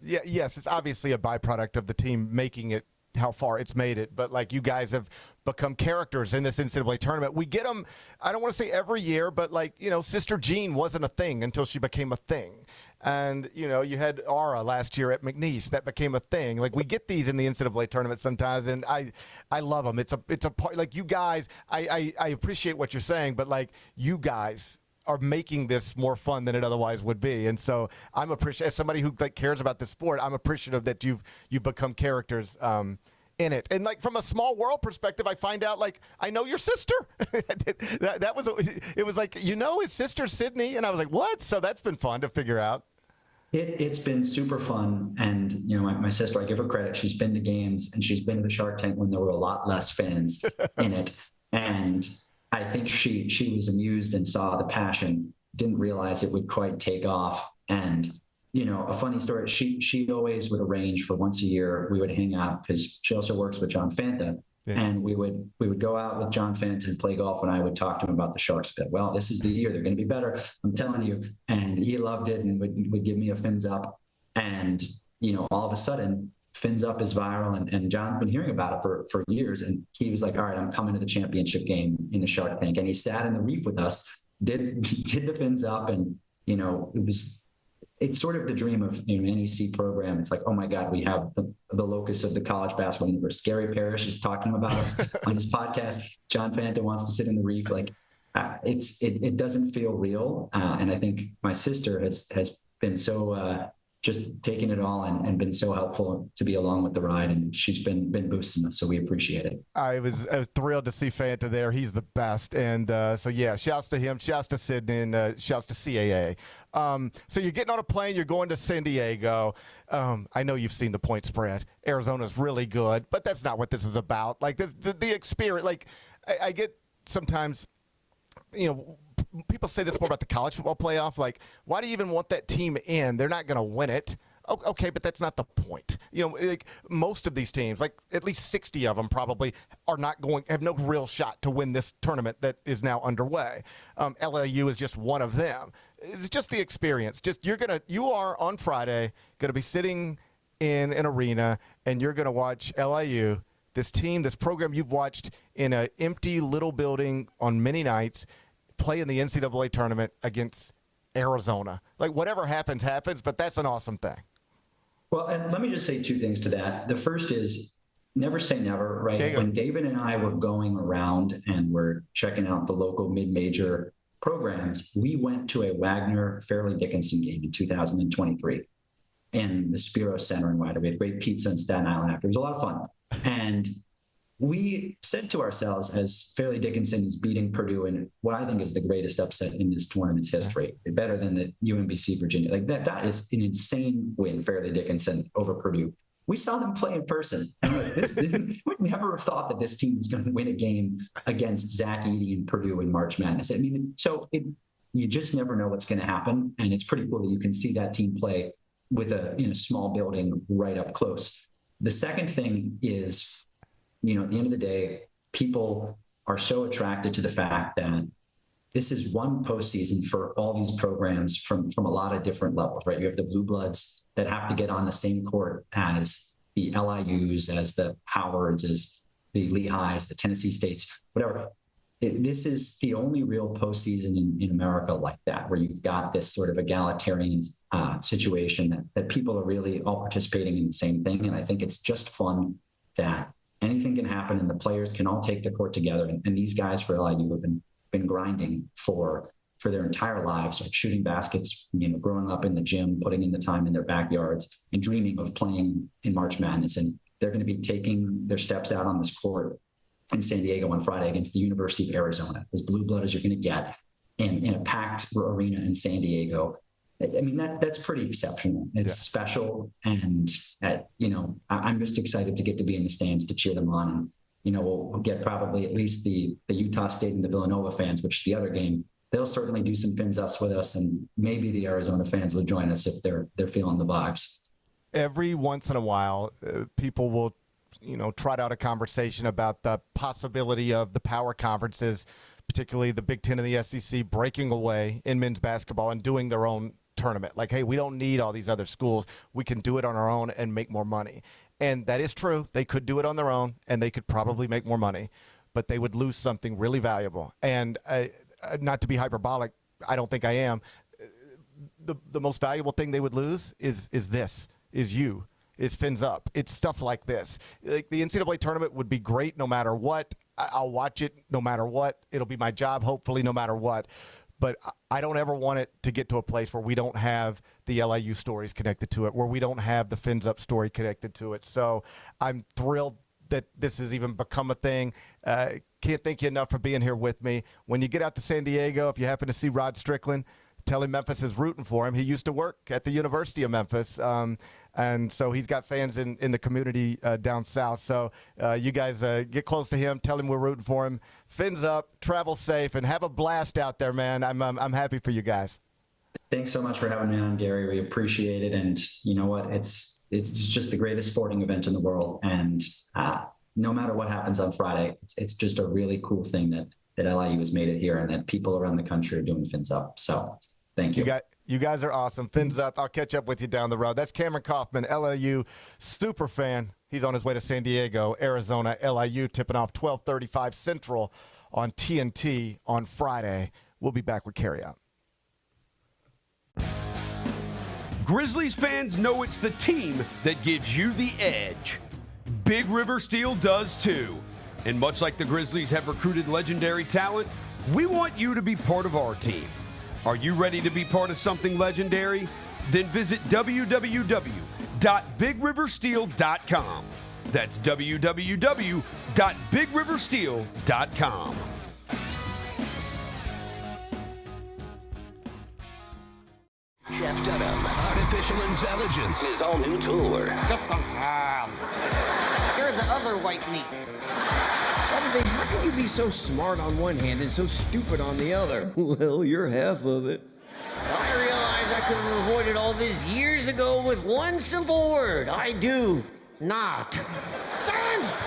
yes, it's obviously a byproduct of the team making it how far it's made it, but like you guys have become characters in this NCAA tournament. We get them, I don't want to say every year, but like, Sister Jean wasn't a thing until she became a thing. And, you had Aura last year at McNeese, that became a thing. Like, we get these in the NCAA tournament sometimes, and I love them. It's a part, like, you guys, I appreciate what you're saying, but like, you guys are making this more fun than it otherwise would be. And so I'm appreciative, as somebody who like cares about the sport, I'm appreciative that you've become characters in it. And like from a small world perspective, I find out like I know your sister. It was like, his sister Sydney, and I was like, what? So that's been fun to figure out. It's been super fun. And, my sister, I give her credit. She's been to games and she's been to the Shark Tank when there were a lot less fans in it. And I think she was amused and saw the passion, didn't realize it would quite take off. And, a funny story, she always would arrange for once a year, we would hang out because she also works with John Fanta. Yeah. And we would go out with John Fanta and play golf, and I would talk to him about the Sharks a bit. Well, this is the year, they're going to be better, I'm telling you. And he loved it and would give me a Fins Up. And, all of a sudden, Fins Up is viral, and John's been hearing about it for years. And he was like, all right, I'm coming to the championship game in the Shark Tank. And he sat in the Reef with us, did the Fins Up. And, it's sort of the dream of an NEC program. It's like, oh my God, we have the locus of the college basketball universe. Gary Parrish is talking about us on his podcast. John Fanta wants to sit in the Reef. Like it doesn't feel real. And I think my sister has been so, just taking it all and been so helpful to be along with the ride, and she's been boosting us, so we appreciate it. I was thrilled to see Fanta there. He's the best, and so yeah, shouts to him, shouts to Sydney, and shouts to CAA. So you're getting on a plane, you're going to San Diego. I know you've seen the point spread. Arizona's really good, but that's not what this is about. Like the experience. Like I get sometimes, people say this more about the college football playoff. Like, why do you even want that team in? They're not going to win it. Okay, but that's not the point. Like most of these teams, like at least 60 of them probably have no real shot to win this tournament that is now underway. LIU is just one of them. It's just the experience. You are on Friday going to be sitting in an arena, and you're going to watch LIU, this team, this program you've watched in an empty little building on many nights, play in the NCAA tournament against Arizona. Like whatever happens, but that's an awesome thing. Well, and let me just say two things to that. The first is never say never, right? When David and I were going around and we're checking out the local mid-major programs, we went to a Wagner Fairleigh Dickinson game in 2023 in the Spiro Center in Wider. We had great pizza in Staten Island after. It was a lot of fun. And we said to ourselves, as Fairleigh Dickinson is beating Purdue in what I think is the greatest upset in this tournament's history, better than the UNBC Virginia. Like that is an insane win, Fairleigh Dickinson over Purdue. We saw them play in person. And we never have thought that this team was going to win a game against Zach Edey and Purdue in March Madness. I mean, you just never know what's going to happen. And it's pretty cool that you can see that team play with a small building right up close. The second thing is, at the end of the day, people are so attracted to the fact that this is one postseason for all these programs from a lot of different levels, right? You have the Blue Bloods that have to get on the same court as the LIUs, as the Howards, as the Lehighs, the Tennessee States, whatever. This is the only real postseason in America like that, where you've got this sort of egalitarian situation that people are really all participating in the same thing. And I think it's just fun that anything can happen and the players can all take the court together. And these guys for LIU have been grinding for their entire lives, like shooting baskets, growing up in the gym, putting in the time in their backyards and dreaming of playing in March Madness. And they're going to be taking their steps out on this court in San Diego on Friday against the University of Arizona, as blue blood as you're going to get in a packed arena in San Diego. I mean, that's pretty exceptional. It's special. And, I'm just excited to get to be in the stands to cheer them on. And, we'll get probably at least the Utah State and the Villanova fans, which is the other game. They'll certainly do some fins ups with us, and maybe the Arizona fans will join us if they're feeling the vibes. Every once in a while, people will, trot out a conversation about the possibility of the power conferences, particularly the Big Ten and the SEC, breaking away in men's basketball and doing their own tournament. Like, hey, we don't need all these other schools. We can do it on our own and make more money. And that is true. They could do it on their own, and they could probably make more money, but they would lose something really valuable. And not to be hyperbolic, I don't think I am. The most valuable thing they would lose is fins up. It's stuff like this. Like, the NCAA tournament would be great no matter what. I'll watch it no matter what. It'll be my job, hopefully, no matter what. But I don't ever want it to get to a place where we don't have the LIU stories connected to it, where we don't have the fins up story connected to it. So I'm thrilled that this has even become a thing. Can't thank you enough for being here with me. When you get out to San Diego, if you happen to see Rod Strickland, tell him Memphis is rooting for him. He used to work at the University of Memphis, and so he's got fans in the community down south. So you guys get close to him. Tell him we're rooting for him. Fins up, travel safe, and have a blast out there, man. I'm happy for you guys. Thanks so much for having me on, Gary. We appreciate it. And you know what? It's just the greatest sporting event in the world. And no matter what happens on Friday, it's just a really cool thing that LIU has made it here and that people around the country are doing fins up. So thank you. You guys are awesome. Fins up. I'll catch up with you down the road. That's Cameron Koffman, LIU Superfan. He's on his way to San Diego, Arizona. LIU tipping off 12:35 Central on TNT on Friday. We'll be back with Carryout. Grizzlies fans know it's the team that gives you the edge. Big River Steel does too. And much like the Grizzlies have recruited legendary talent, we want you to be part of our team. Are you ready to be part of something legendary? Then visit www.bigriversteel.com. That's www.bigriversteel.com. Jeff Dunham, Artificial Intelligence, his all-new tour. Jeff Dunham. You're the other white meat. LJ, how can you be so smart on one hand and so stupid on the other? Well, you're half of it. I realize I could have avoided all this years ago with one simple word. I do not. Silence!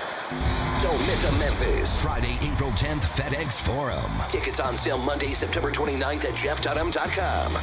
Don't miss a Memphis. Friday, April 10th, FedEx Forum. Tickets on sale Monday, September 29th at jeffdunham.com.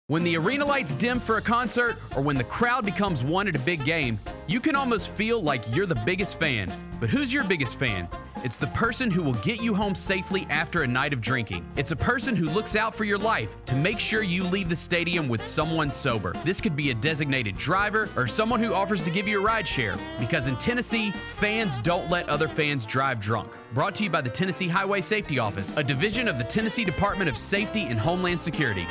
When the arena lights dim for a concert or when the crowd becomes one at a big game, you can almost feel like you're the biggest fan. But who's your biggest fan? It's the person who will get you home safely after a night of drinking. It's a person who looks out for your life to make sure you leave the stadium with someone sober. This could be a designated driver or someone who offers to give you a ride share. Because in Tennessee, fans don't let other fans drive drunk. Brought to you by the Tennessee Highway Safety Office, a division of the Tennessee Department of Safety and Homeland Security.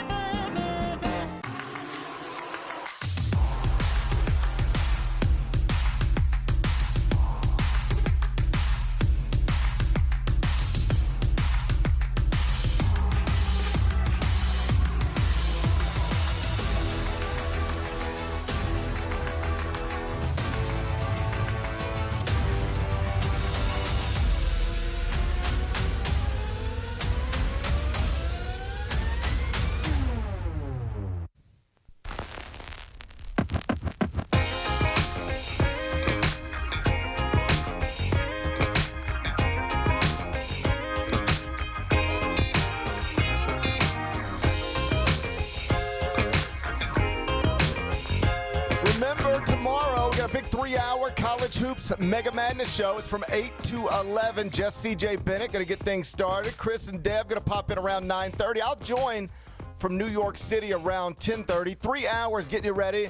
Tomorrow, we got a big 3-hour College Hoops Mega Madness show. It's from 8 to 11. Just CJ Bennett going to get things started. Chris and Deb going to pop in around 9:30. I'll join from New York City around 10:30. 3 hours getting you ready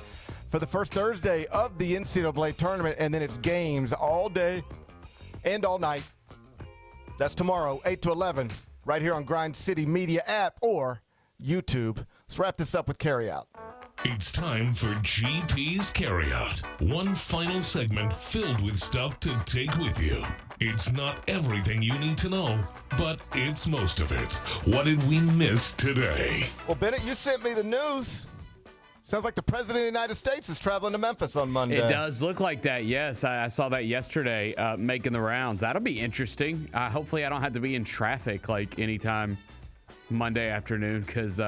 for the first Thursday of the NCAA tournament, and then it's games all day and all night. That's tomorrow, 8 to 11, right here on Grind City Media app or YouTube. Let's wrap this up with Carryout. It's time for GP's Carryout. One final segment filled with stuff to take with you. It's not everything you need to know, but it's most of it. What did we miss today? Well, Bennett, you sent me the news. Sounds like the President of the United States is traveling to Memphis on Monday. It does look like that, yes. I saw that yesterday making the rounds. That'll be interesting. Hopefully I don't have to be in traffic like anytime Monday afternoon because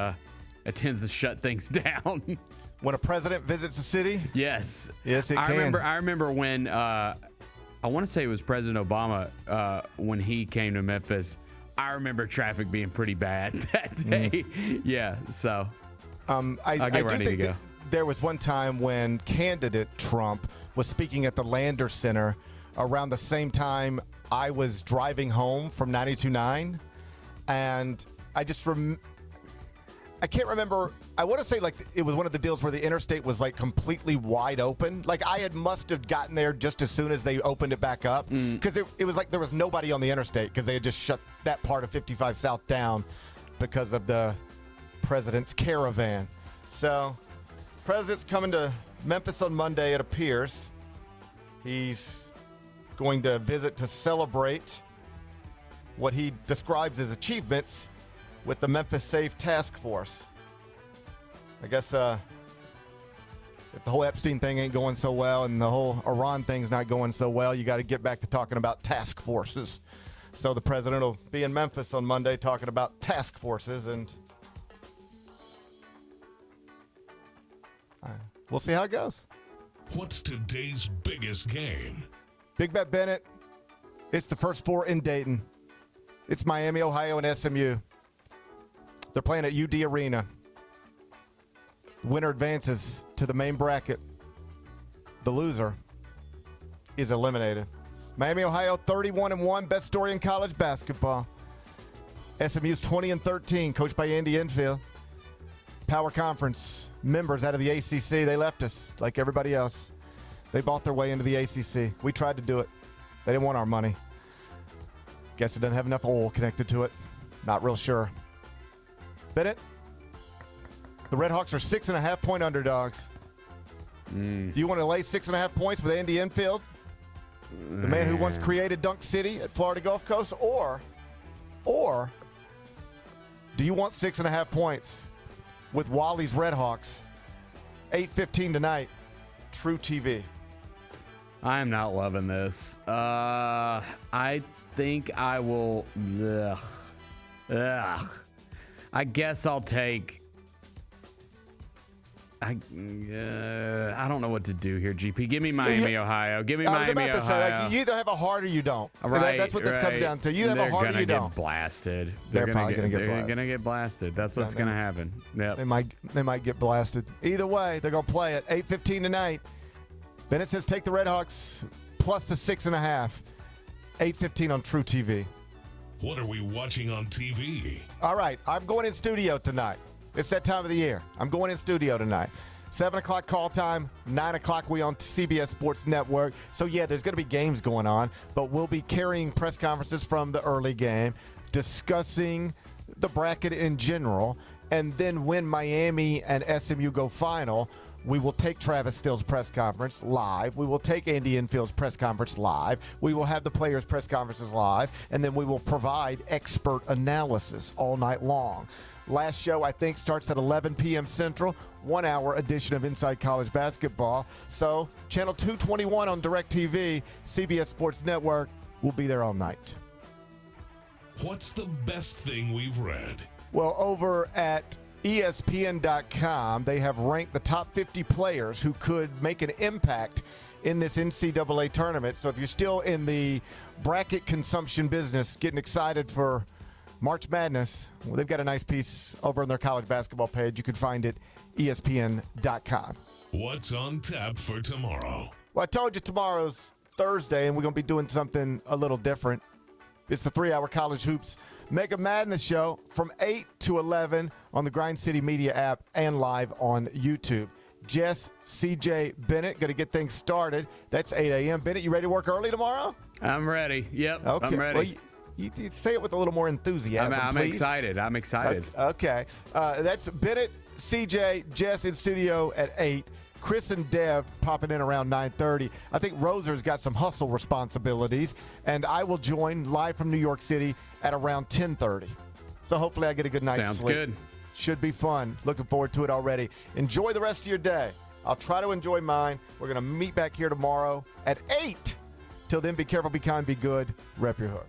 it tends to shut things down. When a president visits a city? Yes. Yes, it can. I remember when, I want to say it was President Obama, when he came to Memphis. I remember traffic being pretty bad that day. Yeah, so I get where I need to go. There was one time when candidate Trump was speaking at the Lander Center around the same time I was driving home from 92.9, and I just I can't remember. I want to say like it was one of the deals where the interstate was like completely wide open. Like I must have gotten there just as soon as they opened it back up because it was like there was nobody on the interstate because they had just shut that part of 55 South down because of the president's caravan. So president's coming to Memphis on Monday, it appears. He's going to visit to celebrate what he describes as achievements with the Memphis Safe Task Force. I guess if the whole Epstein thing ain't going so well and the whole Iran thing's not going so well, you got to get back to talking about task forces. So the president will be in Memphis on Monday talking about task forces, and we'll see how it goes. What's today's biggest game? Big Bet Bennett. It's the first four in Dayton. It's Miami, Ohio, and SMU. They're playing at UD Arena. Winner advances to the main bracket. The loser is eliminated. Miami, Ohio, 31-1, best story in college basketball. SMU's 20-13, coached by Andy Enfield. Power Conference members out of the ACC. They left us like everybody else. They bought their way into the ACC. We tried to do it. They didn't want our money. Guess it doesn't have enough oil connected to it. Not real sure. Bennett, the Redhawks are 6.5-point underdogs. Do you want to lay 6.5 points with Andy Enfield, the man who once created Dunk City at Florida Gulf Coast, or do you want 6.5 points with Wally's Redhawks? 8:15 tonight, True TV. I am not loving this. I think I will. I guess I'll take. I don't know what to do here, GP. Give me Miami, Ohio. Give me Miami, Ohio. Say, you either have a heart or you don't. Right, that's what this comes down to. You have a heart or you don't. They're going to get blasted. They're probably going to get blasted. They're going to get blasted. That's what's going to happen. Yep. They might get blasted. Either way, they're going to play it. 8:15 tonight. Bennett says take the Redhawks plus the 6.5. 8:15 on True TV. What are we watching on TV? All right, I'm going in studio tonight. It's that time of the year. I'm going in studio tonight. 7 o'clock call time, 9 o'clock we on CBS Sports Network. So, yeah, there's going to be games going on, but we'll be carrying press conferences from the early game, discussing the bracket in general, and then when Miami and SMU go final, we will take Travis Still's press conference live. We will take Andy Enfield's press conference live. We will have the players' press conferences live, and then we will provide expert analysis all night long. Last show, I think, starts at 11 p.m. Central, 1 hour edition of Inside College Basketball. So, channel 221 on DirecTV, CBS Sports Network, will be there all night. What's the best thing we've read? Well, over at ESPN.com, they have ranked the top 50 players who could make an impact in this NCAA tournament. So if you're still in the bracket consumption business, getting excited for March Madness, well, they've got a nice piece over on their college basketball page. You can find it ESPN.com. What's on tap for tomorrow? Well, I told you tomorrow's Thursday, and we're going to be doing something a little different. It's the 3-hour College Hoops Mega Madness Show from 8 to 11 on the Grind City Media app and live on YouTube. Jess, CJ, Bennett, going to get things started. That's 8 a.m. Bennett, you ready to work early tomorrow? I'm ready. Yep, okay. I'm ready. Well, you say it with a little more enthusiasm, I'm please. excited. I'm excited. Okay. That's Bennett CJ, Jess in studio at 8. Chris and Dev popping in around 9:30. I think Roser's got some hustle responsibilities, and I will join live from New York City at around 10:30. So hopefully I get a good night's sleep. Sounds good. Should be fun. Looking forward to it already. Enjoy the rest of your day. I'll try to enjoy mine. We're going to meet back here tomorrow at 8. Till then, be careful, be kind, be good. Rep your hood.